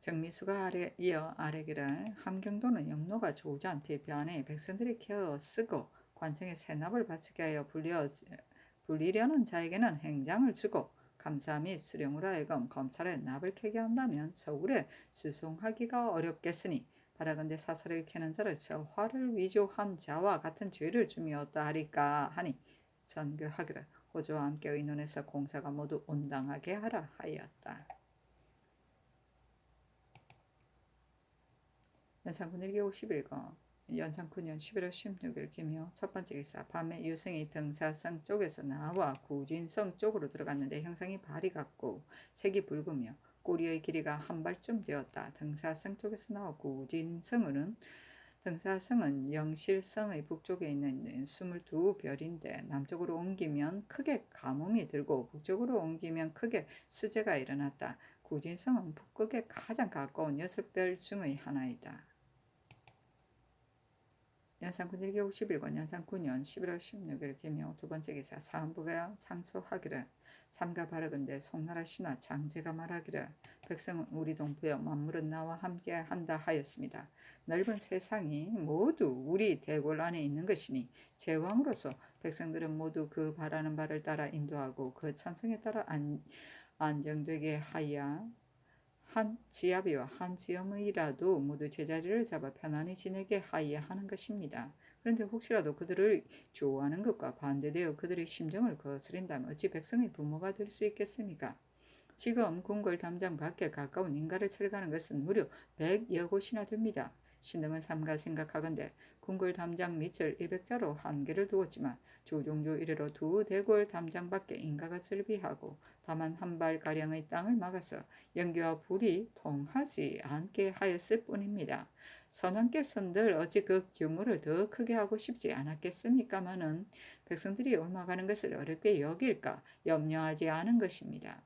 정미수가 이어 아뢰기를 함경도는 영로가 좋지 않되 변에 백성들이 케어 쓰고 관청에 세납을 바치게 하여 불리려는 자에게는 행장을 주고 감사 및 수령으로 하여금 검찰에 납을 캐게 한다면 서울에 수송하기가 어렵겠으니 바라건대 사설을 캐는 자를 화를 위조한 자와 같은 죄를 주미었다 하리까 하니 전교하기를 호조와 함께 의논해서 공사가 모두 온당하게 하라 하였다. 연산군 1기 51거 연산 9년 11월 16일 김효 첫 번째 기사 밤에 유승이 등사성 쪽에서 나와 구진성 쪽으로 들어갔는데 형상이 발이 같고 색이 붉으며 꼬리의 길이가 한 발쯤 되었다. 등사성 쪽에서 나와 구진성은 등사성은 영실성의 북쪽에 있는 22별인데 남쪽으로 옮기면 크게 가뭄이 들고 북쪽으로 옮기면 크게 수재가 일어났다. 구진성은 북극에 가장 가까운 6별 중의 하나이다. 연산군 1기 51권 연산 9년 11월 16일 김효 두 번째 기사 사헌부가 상소하기를 삼가 바르건대 송나라 신하 장제가 말하기를 백성은 우리 동부여 만물은 나와 함께 한다 하였습니다. 넓은 세상이 모두 우리 대궐 안에 있는 것이니 제왕으로서 백성들은 모두 그 바라는 바를 따라 인도하고 그 찬성에 따라 안정되게 하여 한 지아비와 한 지엄의라도 모두 제자리를 잡아 편안히 지내게 하여야 하는 것입니다. 그런데 혹시라도 그들을 좋아하는 것과 반대되어 그들의 심정을 거스린다면 어찌 백성의 부모가 될 수 있겠습니까? 지금 궁궐 담장 밖에 가까운 인가를 철거하는 것은 무려 100여 곳이나 됩니다. 신등은 삼가 생각하건대 궁궐 담장 밑을 100자로 한계를 두었지만 조종조 이래로 두 대궐 담장 밖에 인가가 절비하고 다만 한 발가량의 땅을 막아서 연기와 불이 통하지 않게 하였을 뿐입니다. 선왕께서는 어찌 그 규모를 더 크게 하고 싶지 않았겠습니까마는 백성들이 옮아가는 것을 어렵게 여길까 염려하지 않은 것입니다.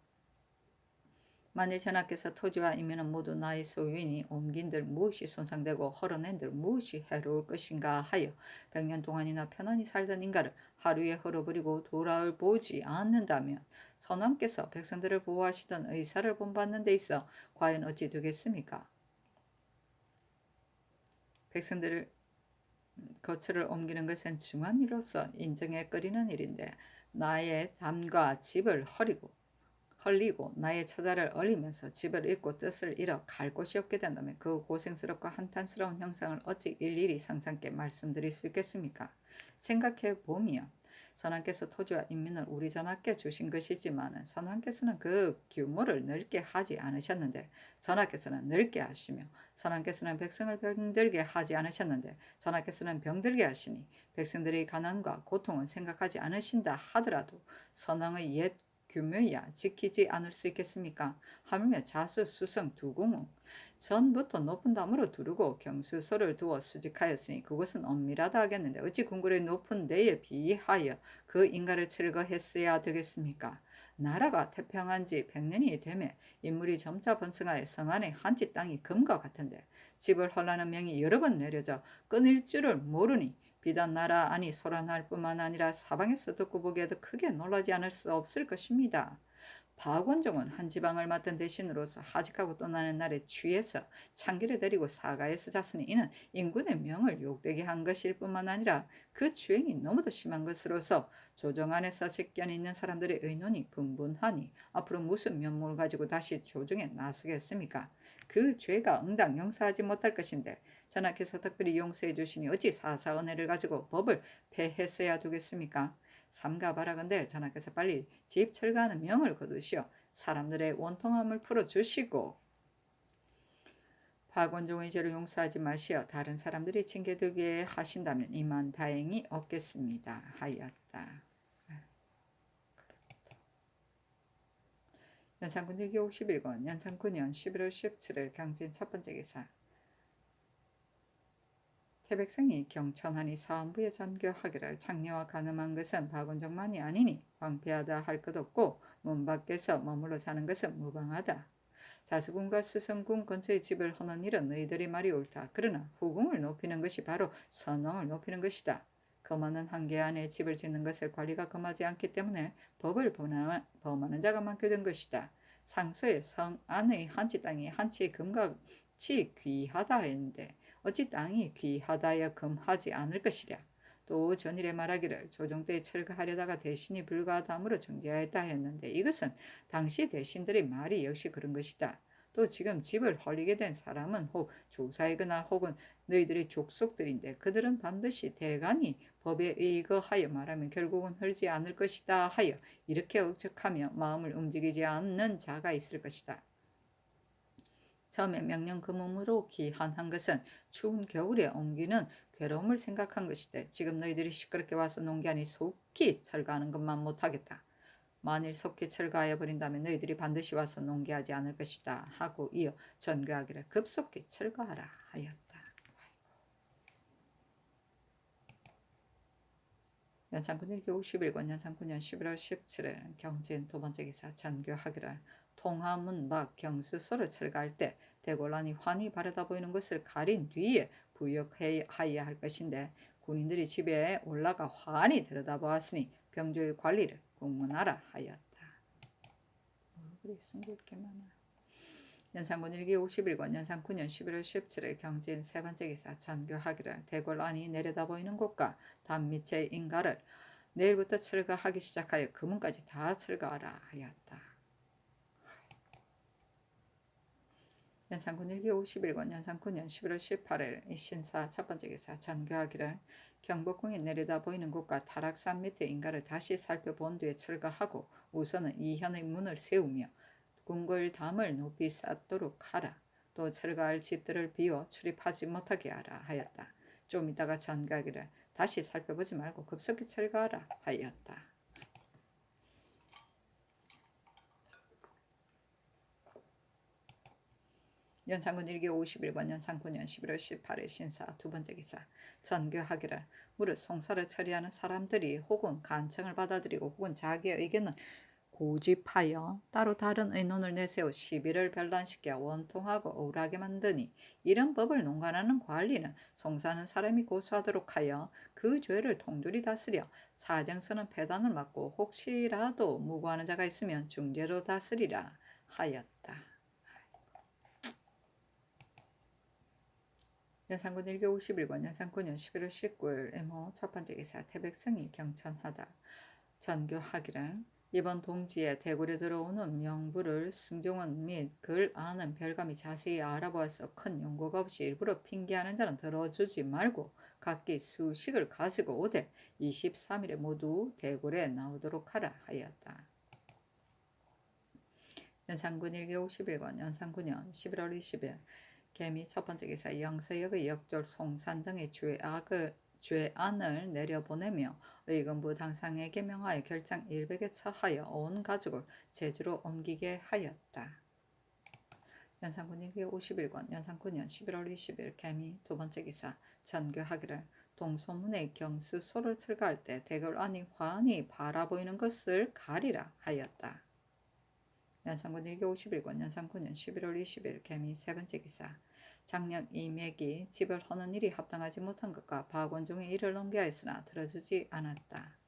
만일 전하께서 토지와 이면은 모두 나의 소유이니 옮긴들 무엇이 손상되고 헐어낸들 무엇이 해로울 것인가 하여 100년 동안이나 편안히 살던 인가를 하루에 헐어버리고 돌아올 보지 않는다면 선왕께서 백성들을 보호하시던 의사를 본받는 데 있어 과연 어찌 되겠습니까? 백성들을 거처를 옮기는 것은 중한 일로서 인정에 꺼리는 일인데 나의 담과 집을 헐리고 나의 처자를 얼리면서 집을 잃고 뜻을 잃어 갈 곳이 없게 된다면 그 고생스럽고 한탄스러운 형상을 어찌 일일이 상상께 말씀드릴 수 있겠습니까? 생각해 보면 선왕께서 토지와 인민을 우리 전하께 주신 것이지만 선왕께서는 그 규모를 넓게 하지 않으셨는데 전하께서는 넓게 하시며 선왕께서는 백성을 병들게 하지 않으셨는데 전하께서는 병들게 하시니 백성들의 가난과 고통은 생각하지 않으신다 하더라도 선왕의 옛 규모야 지키지 않을 수 있겠습니까? 하물며 자수, 수성, 두궁은 전부터 높은 담으로 두르고 경수소를 두어 수직하였으니 그것은 엄밀하다 하겠는데 어찌 궁궐의 높은 데에 비하여 그 인가를 철거했어야 되겠습니까? 나라가 태평한 지 100년이 되매 인물이 점차 번성하여 성 안의 한 치 땅이 금과 같은데 집을 헐라는 명이 여러 번 내려져 끊을 줄을 모르니 비단 나라 안이 소란할 뿐만 아니라 사방에서 듣고 보기에도 크게 놀라지 않을 수 없을 것입니다. 박원종은 한 지방을 맡은 대신으로서 하직하고 떠나는 날에 취해서 창기를 데리고 사가에서 잤으니 이는 인군의 명을 욕되게 한 것일 뿐만 아니라 그 추행이 너무도 심한 것으로서 조정 안에서 직견이 있는 사람들의 의논이 분분하니 앞으로 무슨 면목을 가지고 다시 조정에 나서겠습니까? 그 죄가 응당 용서하지 못할 것인데 전하께서 특별히 용서해 주시니 어찌 사사은혜를 가지고 법을 폐했어야 되겠습니까? 삼가 바라건대 전하께서 빨리 집 철거하는 명을 거두시어 사람들의 원통함을 풀어주시고 박원종의 죄를 용서하지 마시어 다른 사람들이 징계되게 하신다면 이만 다행이 없겠습니다 하였다. 연산군 1기 51권 연산 9년 11월 17일 경진 첫 번째 기사 태백성이 경천하니 사원부에 전교하기를 장녀와 가늠한 것은 박원종만이 아니니 황폐하다 할 것 없고 문 밖에서 머물러 자는 것은 무방하다. 자수군과 수성군 근처에 집을 허는 일은 너희들의 말이 옳다. 그러나 후궁을 높이는 것이 바로 선왕을 높이는 것이다. 금하는 한계 안에 집을 짓는 것을 관리가 금하지 않기 때문에 법을 범하는 자가 많게 된 것이다. 상소의 성 안의 한치 땅이 한치 금같이 귀하다 했는데 어찌 땅이 귀하다여 금하지 않을 것이랴. 또 전일에 말하기를 조정 때 철거하려다가 대신이 불가하다므로 정죄하였다 했는데 이것은 당시 대신들의 말이 역시 그런 것이다. 또 지금 집을 헐리게 된 사람은 혹 조사이거나 혹은 너희들의 족속들인데 그들은 반드시 대간이 법에 의거하여 말하면 결국은 헐지 않을 것이다 하여 이렇게 억측하며 마음을 움직이지 않는 자가 있을 것이다. 처음에 명령 금음으로 기한한 것은 추운 겨울에 옮기는 괴로움을 생각한 것이되 지금 너희들이 시끄럽게 와서 농기하니 속히 철거하는 것만 못하겠다. 만일 속히 철거하여 버린다면 너희들이 반드시 와서 농기하지 않을 것이다 하고 이어 전교하기를 급속히 철거하라 하였다. 연산군 일기 51권 연산 9년 11월 17일 경진 두 번째 기사 전교하기를 통하문 밖 경수소를 철거할 때 대궐안이 환히 바라다 보이는 것을 가린 뒤에 부역하여야 할 것인데 군인들이 집에 올라가 환히 들여다보았으니 병조의 관리를 공문하라 하였다. 그래 쓴게 이렇게 많아. 연산군 일기 51권 연산 9년 11월 17일 경진 세 번째 기사 전교하기를 대궐안이 내려다 보이는 곳과 담 밑의 인가를 내일부터 철거하기 시작하여 금은까지 다 철거하라 하였다. 연산군 일기 51권 연산 9년 11월 18일 신사 첫 번째 기사 전교하기를 경복궁에 내려다 보이는 곳과 타락산 밑의 인가를 다시 살펴본 뒤에 철거하고 우선은 이현의 문을 세우며 궁궐 담을 높이 쌓도록 하라. 또 철거할 집들을 비워 출입하지 못하게 하라 하였다. 좀 이따가 전가기를 다시 살펴보지 말고 급속히 철거하라 하였다. 연산군 일기 51번 연산 9년 11월 18일 신사 두 번째 기사 전교하기를 무릇 송사를 처리하는 사람들이 혹은 간청을 받아들이고 혹은 자기의 의견을 고집하여 따로 다른 의논을 내세워 시비를 별난시켜 원통하고 억울하게 만드니 이런 법을 농간하는 관리는 송사하는 사람이 고소하도록 하여 그 죄를 통조리 다스려 사정서는 폐단을 막고 혹시라도 무고하는 자가 있으면 중죄로 다스리라 하였다. 연산군 일기 51권 연산 9년 11월 19일 애모 첫 번째 기사 태백성이 경천하다 전교하기를 이번 동지에 대궐에 들어오는 명부를 승종원 및 그를 아는 별감이 자세히 알아보아서 큰 연고가 없이 일부러 핑계하는 자는 들어주지 말고 각기 수식을 가지고 오되 23일에 모두 대궐에 나오도록 하라 하였다. 연산군 일기 51권 연산 9년 11월 20일 개미 첫 번째 기사 영서역의 역졸 송산 등의 죄안을 내려보내며 의금부 당상에게 명하여 결장 100에 처하여 온 가족을 제주로 옮기게 하였다. 연산군 일기 51권 연산 9년 11월 20일 개미 두 번째 기사 전교하기를 동소문의 경수소를 철거할 때 대궐 안이 환히 바라보이는 것을 가리라 하였다. 연산군 일기 51권 연산 9년 11월 20일 개미 세 번째 기사 장력 이맥이 집을 허는 일이 합당하지 못한 것과 박원종의 일을 넘겨했으나 들어주지 않았다.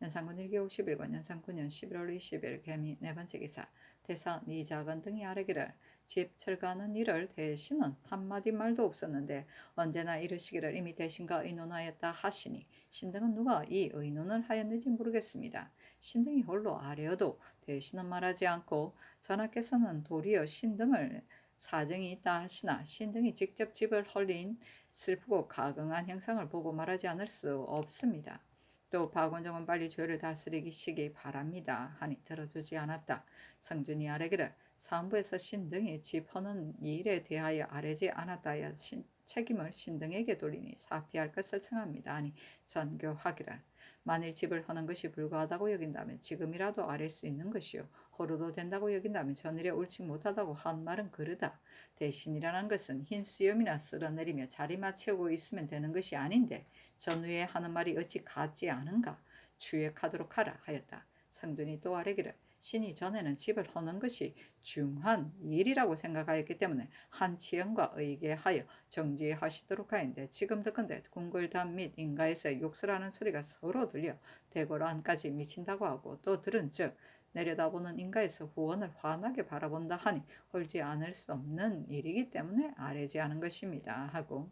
연산군 일기 51권 연산 9년 11월 20일 개미 네 번째 기사 대사 니작은 등이 아뢰기를 집 철거하는 일을 대신은 한마디 말도 없었는데 언제나 이르시기를 이미 대신과 의논하였다 하시니 신등은 누가 이 의논을 하였는지 모르겠습니다. 신등이 홀로 아뢰어도 대신은 말하지 않고 전하께서는 도리어 신등을 사정이 있다 하시나 신등이 직접 집을 헐린 슬프고 가긍한 형상을 보고 말하지 않을 수 없습니다. 또 박원종은 빨리 죄를 다스리시기 바랍니다 하니 들어주지 않았다. 성준이 아뢰기를 사헌부에서 신등이 집 허는 일에 대하여 아뢰지 않았다 하여 책임을 신등에게 돌리니 사피할 것을 청합니다. 아니 전교하기를 만일 집을 허는 것이 불과하다고 여긴다면 지금이라도 아랠 수 있는 것이요 허로도 된다고 여긴다면 전일에 옳지 못하다고 한 말은 그르다. 대신이라는 것은 흰 수염이나 쓸어내리며 자리만 채우고 있으면 되는 것이 아닌데 전후에 하는 말이 어찌 같지 않은가 추액하도록 하라 하였다. 성준이 또 아뢰기를 신이 전에는 집을 허는 것이 중한 일이라고 생각하였기 때문에 한치영과 의계하여 정지하시도록 하였는데 지금 듣건대 궁궐담 및 인가에서 욕설하는 소리가 서로 들려 대궐 안까지 미친다고 하고 또 들은즉 내려다보는 인가에서 후원을 환하게 바라본다 하니 홀지 않을 수 없는 일이기 때문에 아뢰지 않은 것입니다 하고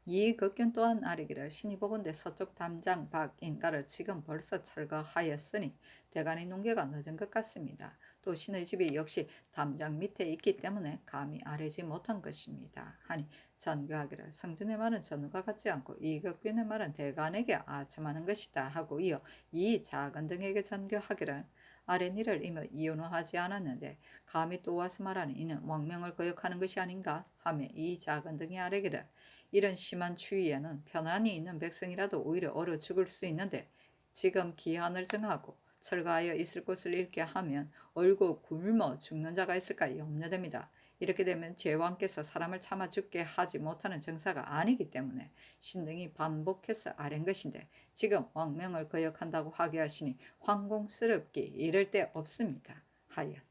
이 극균 또한 아뢰기를 신이 보건대 서쪽 담장 박 인가를 지금 벌써 철거하였으니 대간의 농계가 늦은 것 같습니다. 또 신의 집이 역시 담장 밑에 있기 때문에 감히 아뢰지 못한 것입니다. 하니 전교하기를 성준의 말은 전우가 같지 않고 이 극균의 말은 대간에게 아첨하는 것이다 하고 이어 이 작은 등에게 전교하기를 아랫 일을 이미 이혼하지 않았는데 감히 또 와서 말하니 이는 왕명을 거역하는 것이 아닌가 하며 이 작은 등이 아뢰기를 이런 심한 추위에는 편안히 있는 백성이라도 오히려 얼어 죽을 수 있는데 지금 기한을 정하고 철거하여 있을 곳을 잃게 하면 얼고 굶어 죽는 자가 있을까 염려됩니다. 이렇게 되면 제왕께서 사람을 참아 죽게 하지 못하는 정사가 아니기 때문에 신등이 반복해서 아랜 것인데 지금 왕명을 거역한다고 하게 하시니 황공스럽기 이를 데 없습니다. 하였다.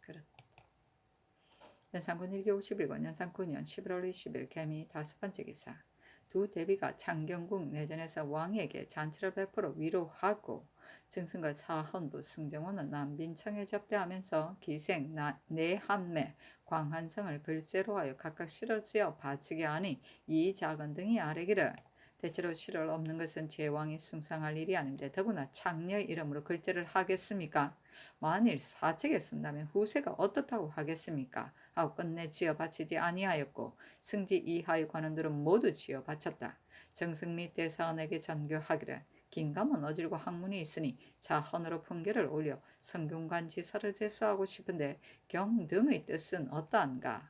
그렇다. 연산군 1기 51권 연산군 년 11월 20일 개미 5번째 기사 두 대비가 창경궁 내전에서 왕에게 잔치를 베풀어 위로하고 증승과 사헌부 승정원은 남빈청에 접대하면서 기생 내한매 광한성을 글재로 하여 각각 시를 지어 바치게 하니 이 작은 등이 아뢰기를 대체로 시를 없는 것은 제왕이 숭상할 일이 아닌데 더구나 창녀의 이름으로 글재를 하겠습니까? 만일 사책에 쓴다면 후세가 어떻다고 하겠습니까? 하고 끝내 지어 바치지 아니하였고 승지 이하의 관원들은 모두 지어 바쳤다. 정승 및 대사원에게 전교하기를 긴감은 어질고 학문이 있으니 자헌으로 품계를 올려 성균관 지사를 제수하고 싶은데 경등의 뜻은 어떠한가?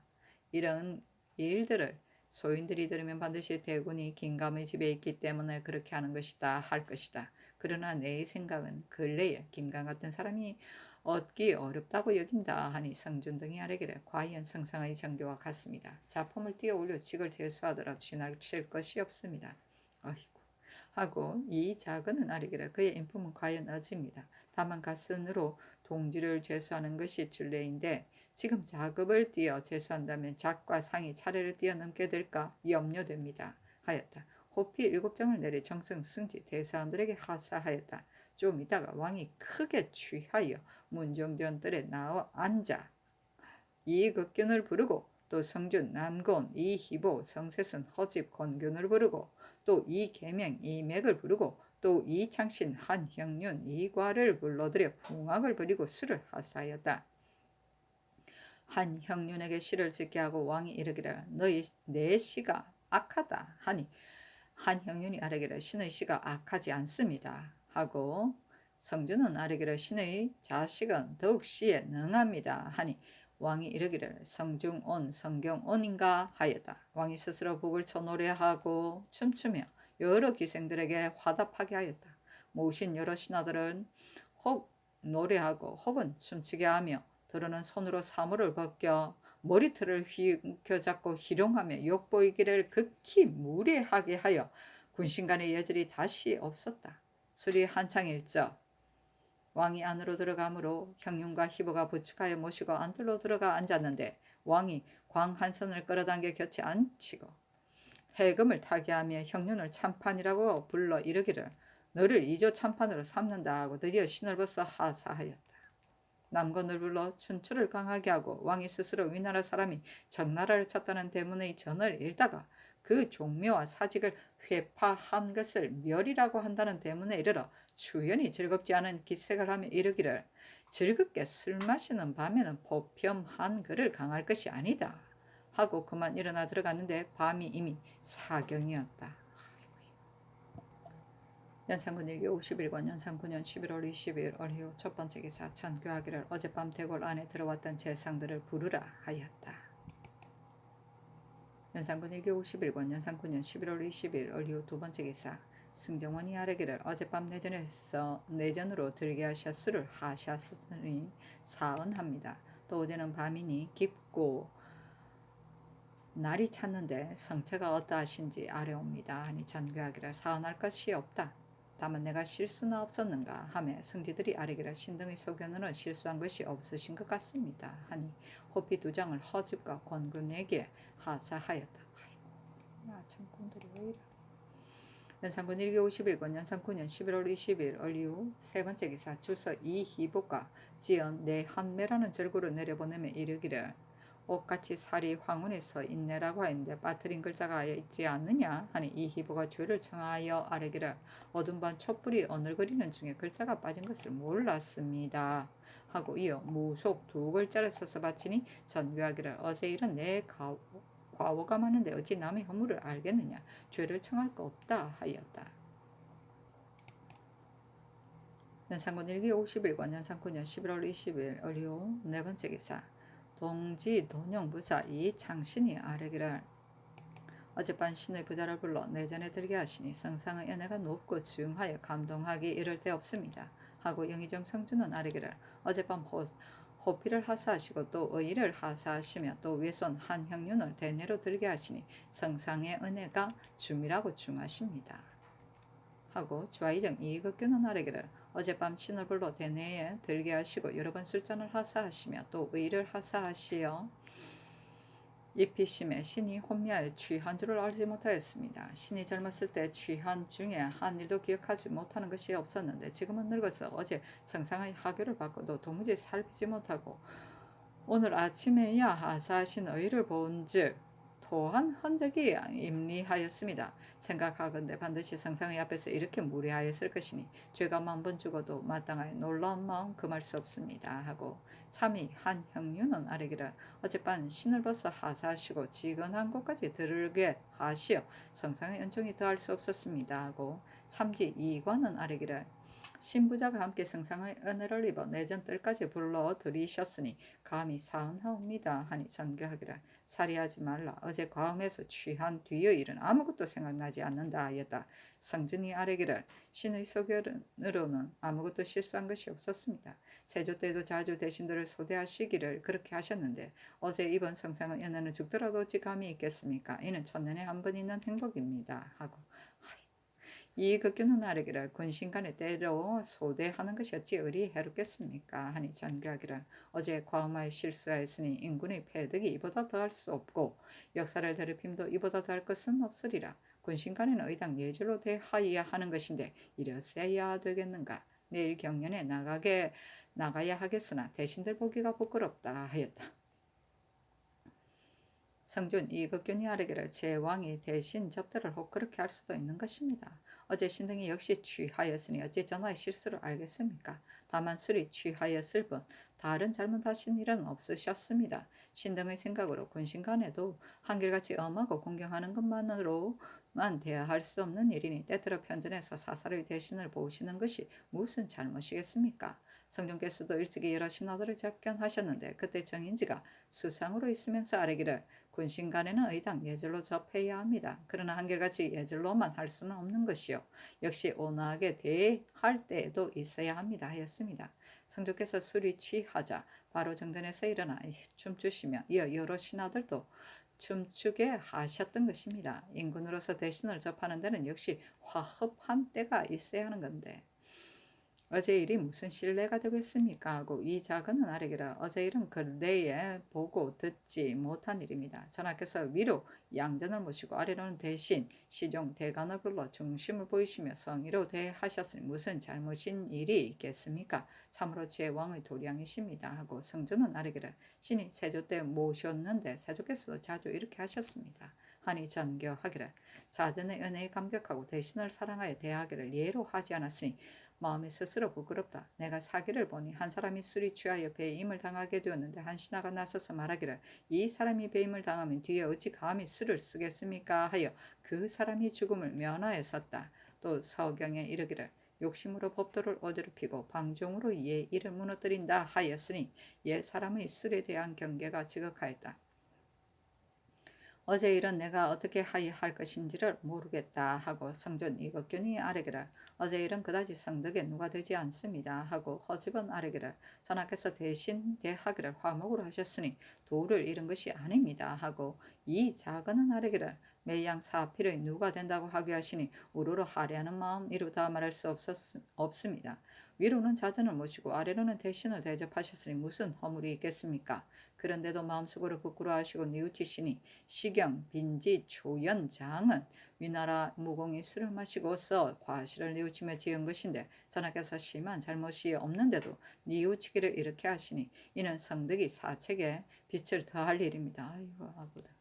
이런 일들을 소인들이 들으면 반드시 대군이 긴감의 집에 있기 때문에 그렇게 하는 것이다 할 것이다. 그러나 내 생각은 근래에 김감 같은 사람이 얻기 어렵다고 여긴다 하니 성준 등이 아뢰기를 과연 성상의 정교와 같습니다. 자품을 띄어 올려 직을 제수하더라도 지나칠 것이 없습니다. 어이구 하고 이 작은은 아뢰기를 그의 인품은 과연 어집니다. 다만 가슨으로 동지를 제수하는 것이 준례인데 지금 자급을 띄어 제수한다면 작과 상이 차례를 뛰어넘게 될까 염려됩니다. 하였다. 호피 7장을 내리 정승 승지 대사원들에게 하사하였다. 좀 있다가 왕이 크게 취하여 문정전들에 나와 앉아 이극균을 부르고 또 성준, 남곤, 이희보, 성세순, 허집, 권균을 부르고 또 이계명, 이맥을 부르고 또 이창신, 한형륜, 이과를 불러들여 풍악을 부리고 술을 하사하였다. 한형륜에게 시를 짓게 하고 왕이 이르기를 너희 내 시가 악하다 하니 한형륜이 아뢰기를 신의 시가 악하지 않습니다 하고 성준은 아뢰기를 신의 자식은 더욱 시에 능합니다 하니 왕이 이르기를 성중온 성경온인가 하였다. 왕이 스스로 북을 쳐 노래하고 춤추며 여러 기생들에게 화답하게 하였다. 모신 여러 신하들은 혹 노래하고 혹은 춤추게 하며 더러는 손으로 사물을 벗겨 머리털을 휘켜잡고 희롱하며 욕보이기를 극히 무례하게 하여 군신간의 예절이 다시 없었다. 술이 한창일 적 왕이 안으로 들어가므로 형륜과 희보가 부축하여 모시고 안뜰로 들어가 앉았는데 왕이 광한선을 끌어당겨 곁에 앉히고 해금을 타게 하며 형륜을 참판이라고 불러 이르기를 너를 이조 참판으로 삼는다 하고 드디어 신을 벗어 하사하였다. 남건을 불러 춘추를 강하게 하고 왕이 스스로 위나라 사람이 적나라를 쳤다는 대문의 전을 읽다가 그 종묘와 사직을 회파한 것을 멸이라고 한다는 대문에 이르러 추연히 즐겁지 않은 기색을 하며 이르기를 즐겁게 술 마시는 밤에는 보편한 글을 강할 것이 아니다 하고 그만 일어나 들어갔는데 밤이 이미 사경이었다. 연산군 일기 51권 연산군년 11월 20일 얼히오 첫 번째 기사 전교하기를 어젯밤 대궐 안에 들어왔던 재상들을 부르라 하였다. 연산군 일기 51권 연산군년 11월 20일 얼히오 두 번째 기사 승정원이 아뢰기를 어젯밤 내전으로 들게 하셔 술을 하셨으니 사언합니다. 또 어제는 밤이니 깊고 날이 찼는데 성체가 어떠하신지 아뢰옵니다. 하니 전교하기를 사언할 것이 없다. 다만 내가 실수나 없었는가 하며 성지들이 아뢰기를 신등의 소견으로는 실수한 것이 없으신 것 같습니다. 하니 호피 두 장을 허집과 권군에게 하사하였다. 아이고, 청군들이 왜 이래? 연산군 1기 51권 연산군년 11월 20일 얼리후 세 번째 기사 주서 이희복과 지은 내 한매라는 절구를 내려보내며 이르기를 옷같이 살이 황혼에서 인내라고 하였는데 빠뜨린 글자가 있지 않느냐 하니 이희보가 죄를 청하여 아뢰기를 어둠 반 촛불이 어늘거리는 중에 글자가 빠진 것을 몰랐습니다. 하고 이어 무속 두 글자를 써서 바치니 전교하기를 어제 일은 내 과오가 많은데 어찌 남의 허물을 알겠느냐 죄를 청할 거 없다 하였다. 연산군 1기 51권 연산군년 11월 20일 얼리오 네 번째 기사 동지 돈영부사 이창신이 아뢰기를 어젯밤 신의 부자를 불러 내전에 들게 하시니 성상의 은혜가 높고 증하여 감동하기 이를 데 없습니다. 하고 영의정 성주는 아뢰기를 어젯밤 호피를 하사하시고 또 의의를 하사하시며 또 외손 한형륜을 대내로 들게 하시니 성상의 은혜가 줌이라고 중하십니다. 하고 좌의정 이극규는 아뢰기를 어젯밤 신을 불러 대내에 들게 하시고 여러 번 술잔을 하사하시며 또 의를 하사하시어 입히심에 신이 혼미하여 취한 줄을 알지 못하였습니다. 신이 젊었을 때 취한 중에 한 일도 기억하지 못하는 것이 없었는데 지금은 늙어서 어제 성상의 하교를 받고도 도무지 살피지 못하고 오늘 아침에야 하사하신 의를 본즉 또한 흔적이 임리하였습니다. 생각하건대 반드시 성상의 앞에서 이렇게 무례하였을 것이니 죄가 10,000번 죽어도 마땅하여 놀라운 마음 금할 수 없습니다. 하고 참이 한형륜은 아뢰기를 어젯밤 신을 벗어 하사하시고 지근한 곳까지 들게 하시어 성상의 은총이 더할 수 없었습니다. 하고 참지 이관은 아뢰기를 신부자가 함께 성상의 은혜를 입어 내전 뜰까지 불러 들이셨으니 감히 사은하옵니다. 하니 전교하기를 살이하지 말라. 어제 과음해서 취한 뒤의 일은 아무것도 생각나지 않는다 하였다. 성준이 아뢰기를 신의 소견으로는 아무것도 실수한 것이 없었습니다. 세조 때도 자주 대신들을 소대하시기를 그렇게 하셨는데 어제 입은 성상의 은혜는 죽더라도 어찌 감히 있겠습니까? 이는 천년에 한 번 있는 행복입니다. 하고 이 극규는 아뢰기를 군신간에 때로 소대하는 것이 어찌 의리 해롭겠습니까? 하니 전교하기를 어제 과음하여 실수하였으니 인군의 패득이 이보다 더할 수 없고 역사를 더럽힘도 이보다 더할 것은 없으리라. 군신간에는 의당 예절로 대하여야 하는 것인데 이랬어야 되겠는가? 내일 경연에 나가야 하겠으나 대신들 보기가 부끄럽다 하였다. 성준 이극균이 아뢰기를 제 왕이 대신 접대를 혹 그렇게 할 수도 있는 것입니다. 어제 신등이 역시 취하였으니 어찌 전하의 실수를 알겠습니까? 다만 술이 취하였을 뿐 다른 잘못하신 일은 없으셨습니다. 신등의 생각으로 군신간에도 한결같이 엄하고 공경하는 것만으로만 대할 수 없는 일이니 때때로 편전해서 사사로이 대신을 보시는 것이 무슨 잘못이겠습니까? 성종께서도 일찍이 여러 신하들을 접견하셨는데 그때 정인지가 수상으로 있으면서 아뢰기를 군신간에는 의당 예절로 접해야 합니다. 그러나 한결같이 예절로만 할 수는 없는 것이요. 역시 온화하게 대할 때에도 있어야 합니다. 하였습니다. 성주께서 술이 취하자 바로 정전에서 일어나 춤추시며 이어 여러 신하들도 춤추게 하셨던 것입니다. 인군으로서 대신을 접하는 데는 역시 화합한 때가 있어야 하는 건데 어제 일이 무슨 신뢰가 되겠습니까? 하고 이 작은은 아뢰기를 어제 일은 근래에 보고 듣지 못한 일입니다. 전하께서 위로 양전을 모시고 아래로는 대신 시종 대간을 불러 중심을 보이시며 성의로 대하셨으니 무슨 잘못인 일이 있겠습니까? 참으로 제 왕의 도량이십니다. 하고 성주는 아뢰기를 신이 세조 때 모셨는데 세조께서도 자주 이렇게 하셨습니다. 하니 전교하기를 자전의 은혜에 감격하고 대신을 사랑하여 대하기를 예로 하지 않았으니 마음이 스스로 부끄럽다. 내가 사기를 보니 한 사람이 술이 취하여 배임을 당하게 되었는데 한 신하가 나서서 말하기를 이 사람이 배임을 당하면 뒤에 어찌 감히 술을 쓰겠습니까? 하여 그 사람이 죽음을 면하였었다. 또 서경에 이르기를 욕심으로 법도를 어지럽히고 방종으로 이의 일을 무너뜨린다 하였으니 옛 사람의 술에 대한 경계가 지극하였다. 어제 일은 내가 어떻게 하여 할 것인지를 모르겠다 하고 성전 이것균이 아뢰기를 어제 일은 그다지 성덕에 누가 되지 않습니다 하고 허집은 아뢰기를 전하께서 대신 대하기를 화목으로 하셨으니 도를 잃은 것이 아닙니다 하고 이 작은은 아뢰기를 매양 사필의 누가 된다고 하게 하시니 우러러 하려는 마음 이루다 말할 수 없습니다. 위로는 자전을 모시고 아래로는 대신을 대접하셨으니 무슨 허물이 있겠습니까? 그런데도 마음속으로 부끄러워하시고 뉘우치시니 시경, 빈지, 조연, 장은 위나라 무공이 술을 마시고서 과실을 뉘우치며 지은 것인데 전하께서 심한 잘못이 없는데도 뉘우치기를 이렇게 하시니 이는 성덕이 사책에 빛을 더할 일입니다. 아이고 아고다.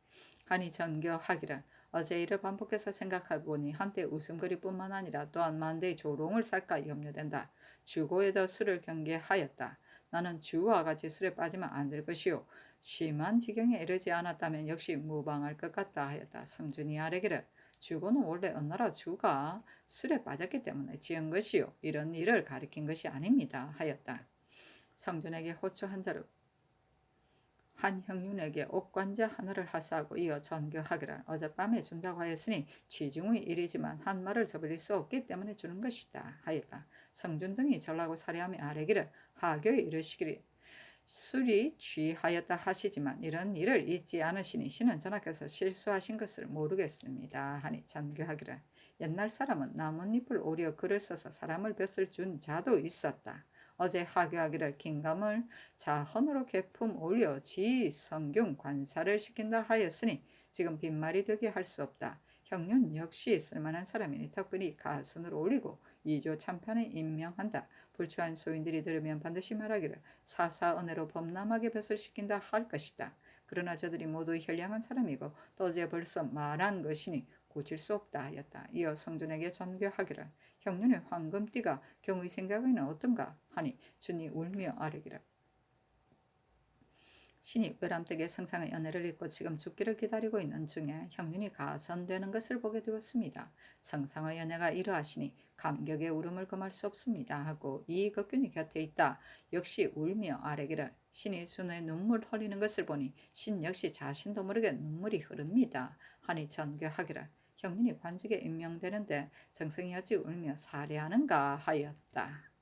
하니 전교하기를 어제 일을 반복해서 생각해보니 한때 웃음거리뿐만 아니라 또한 만대의 조롱을 살까 염려된다. 주고에도 술을 경계하였다. 나는 주와 같이 술에 빠지면 안 될 것이요 심한 지경에 이르지 않았다면 역시 무방할 것 같다 하였다. 성준이 아뢰기를 주고는 원래 언나라 주가 술에 빠졌기 때문에 지은 것이요 이런 일을 가리킨 것이 아닙니다 하였다. 성준에게 호초 한 자루 한 형님에게 옥관자 하나를 하사하고 이어 전교하기를 어젯밤에 준다고 하였으니 취중의 일이지만 한 말을 저버릴 수 없기 때문에 주는 것이다 하였다. 성준 등이 전라고 사례함이 아뢰기를 하교에 이르시기를 술이 취하였다 하시지만 이런 일을 잊지 않으시니 신은 전하께서 실수하신 것을 모르겠습니다 하니 전교하기를 옛날 사람은 나뭇잎을 오려 글을 써서 사람을 볕을 준 자도 있었다. 어제 하교하기를 긴감을 자헌으로 개품 올려 지 성경 관사를 시킨다 하였으니 지금 빈말이 되게 할 수 없다. 형륜 역시 쓸만한 사람이니 덕분이 가선으로 올리고 이조 참판에 임명한다. 불추한 소인들이 들으면 반드시 말하기를 사사은혜로 범람하게 벼슬 시킨다 할 것이다. 그러나 저들이 모두 현량한 사람이고 또 어제 벌써 말한 것이니 고칠 수 없다 하였다. 이어 성준에게 전교하기를 형륜의 황금띠가 경의 생각에는 어떤가 하니 준이 울며 아뢰기를 신이 외람되게 성상의 연애를 잊고 지금 죽기를 기다리고 있는 중에 형륜이 가선되는 것을 보게 되었습니다. 성상의 연애가 이러하시니 감격의 울음을 금할 수 없습니다 하고 이극균이 곁에 있다. 역시 울며 아뢰기를 신이 준의 눈물 흘리는 것을 보니 신 역시 자신도 모르게 눈물이 흐릅니다 하니 전교하기를 형륜이 관직에 임명되는데 정성이 어찌 울며 살해하는가 하였다.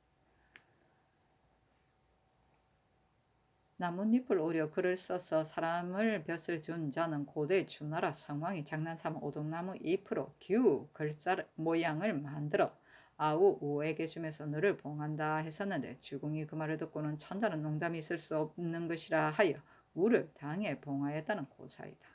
나뭇잎을 오려 글을 써서 사람을 벼슬 준 자는 고대 주나라 성왕이 장난삼아 오동나무 잎으로 규 글자 모양을 만들어 아우 우에게 주면서 너를 봉한다 했었는데 주공이 그 말을 듣고는 천자는 농담이 있을 수 없는 것이라 하여 우를 당해 봉하였다는 고사이다.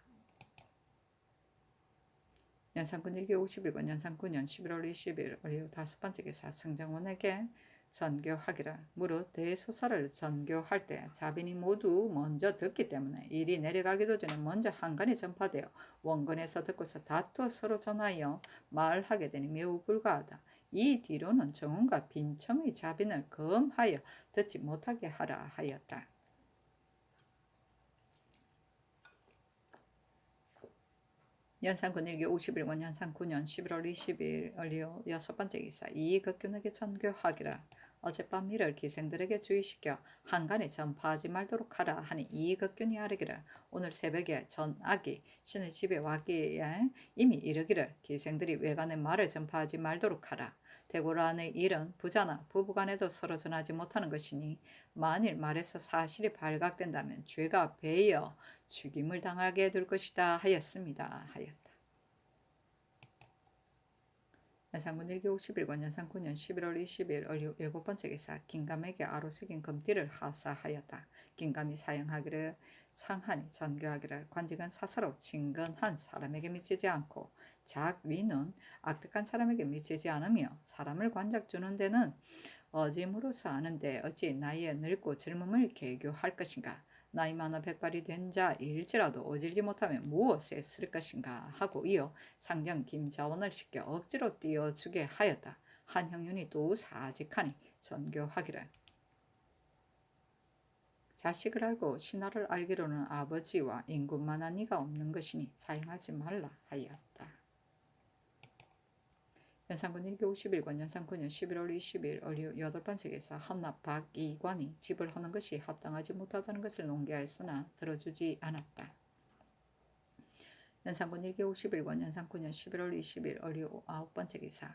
연산군 일기 51권 연산군 년 11월 20일 어리우 다섯 번째 기사 성정원에게 전교하기를 무릇 대소사를 전교할 때 자빈이 모두 먼저 듣기 때문에 일이 내려가기도 전에 먼저 한간에 전파되어 원건에서 듣고서 다투어 서로 전하여 말하게 되니 매우 불가하다. 이 뒤로는 정원과 빈청의 자빈을 금하여 듣지 못하게 하라 하였다. 연산군 일기 51권 연산군년 11월 20일 얼리오 여섯 번째 기사 이극균에게 전교하기라 어젯밤 일을 기생들에게 주의시켜 한간에 전파하지 말도록 하라 하니 이극균이 아뢰기를 오늘 새벽에 전악이 신의 집에 왔기에 이미 이르기를 기생들이 외간에 말을 전파하지 말도록 하라. 대궐안의 일은 부자나 부부간에도 서로 전하지 못하는 것이니 만일 말에서 사실이 발각된다면 죄가 배어 죽임을 당하게 될 것이다 하였습니다 하였다. 연산군 일기 51권 연산군년 11월 20일 얼리 일곱 번째 기사 긴감에게 아로 새긴 금띠를 하사하였다. 긴감이 사용하기를 창하니 전교하기를 관직은 사사로 친근한 사람에게 미치지 않고 작위는 악득한 사람에게 미치지 않으며 사람을 관작 주는 데는 어짐으로써 아는데 어찌 나이에 늙고 젊음을 계교할 것인가. 나이 많아 백발이 된 자일지라도 어질지 못하면 무엇에 쓸 것인가 하고 이어 상경 김자원을 시켜 억지로 띄워주게 하였다. 한형윤이 또 사직하니 전교하기를 자식을 알고 신하를 알기로는 아버지와 인군만한 이가 없는 것이니 사용하지 말라 하였다. 연산군 1기 50일권 연산 9년 11월 20일 어류 여덟 번째 기사 헌납 박이관이 집을 허는 것이 합당하지 못하다는 것을 논개하였으나 들어주지 않았다. 연산군 1기 51권 연산 9년 11월 20일 어류 아홉 번째 기사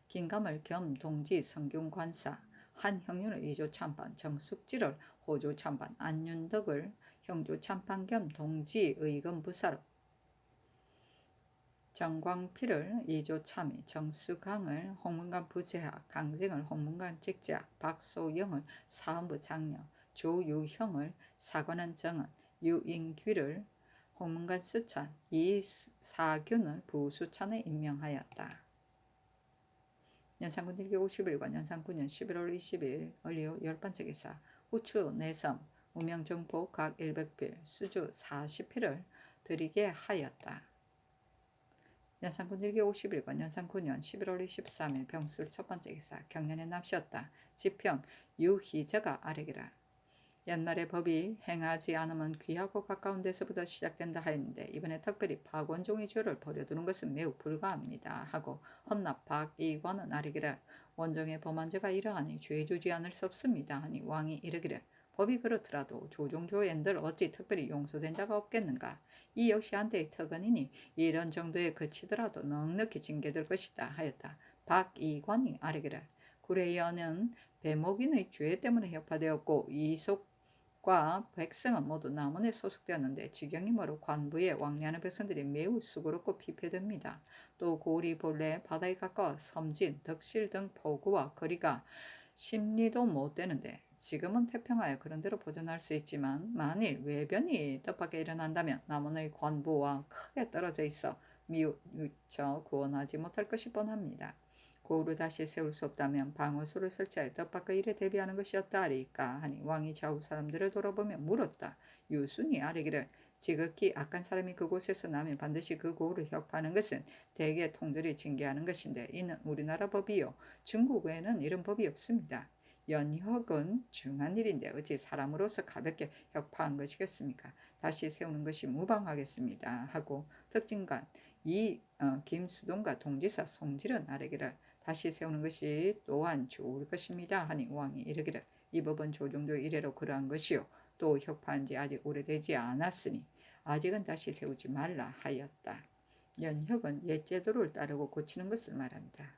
김감을 겸 동지 성균관사 한형윤을 2조 참판 정숙지를 호조 참판 안윤덕을 형조 참판 겸 동지 의검 부사로 정광필을 2조 참의 정수강을 홍문관 부재학 강쟁을 홍문관 직제학 박소영을 사헌부 장려 조유형을 사관원 정은 유인귀를 홍문관 수찬 이사균을 부수찬에 임명하였다. 연산군 1기 51관 연산 9년 11월 20일 을리오 10번째 기사 후추 내섬 우명정포 각 100필 수주 40필을 드리게 하였다. 연산군 1기 51관 연산 9년 11월 23일 병술 첫번째 기사 경년의 남씨였다. 지평 유희저가 아래기라. 옛날에 법이 행하지 않으면 귀하고 가까운 데서부터 시작된다 하였는데 이번에 특별히 박원종의 죄를 버려두는 것은 매우 불가합니다 하고 헌납 박이관은 아래기를 원종의 범한 죄가 이러하니 죄 주지 않을 수 없습니다 하니 왕이 이르기를 법이 그렇더라도 조종조엔들 어찌 특별히 용서된 자가 없겠는가. 이 역시 한때의 특언이니 이런 정도에 그치더라도 넉넉히 징계될 것이다 하였다. 박이관이 아래기를 구레이어는 배목인의 죄 때문에 혁파되었고 이속과 백성은 모두 남원에 소속되었는데 지경이므로 관부에 왕래하는 백성들이 매우 수고롭고 피폐됩니다. 또 고을이 본래 바다에 가까워 섬진, 덕실 등 포구와 거리가 10리도 못 되는데 지금은 태평하여 그런 대로 보존할 수 있지만 만일 외변이 뜻밖에 일어난다면 남원의 관부와 크게 떨어져 있어 미처 구원하지 못할 것이 뻔합니다. 고을을 다시 세울 수 없다면 방어수를 설치하여 뜻밖의 일에 대비하는 것이었다 하리까 하니 왕이 좌우 사람들을 돌아보며 물었다. 유순이 아뢰기를 지극히 악한 사람이 그곳에서 나면 반드시 그 고을을 혁파하는 것은 대개 통들이 징계하는 것인데 이는 우리나라 법이요 중국에는 이런 법이 없습니다. 연혁은 중한 일인데 어찌 사람으로서 가볍게 혁파한 것이겠습니까? 다시 세우는 것이 무방하겠습니다 하고 특징관 김수동과 동지사 송질은 아뢰기를 다시 세우는 것이 또한 좋을 것입니다 하니 왕이 이르기를 이 법은 조정조 이래로 그러한 것이요 또 혁파한 지 아직 오래되지 않았으니 아직은 다시 세우지 말라 하였다. 연혁은 옛 제도를 따르고 고치는 것을 말한다.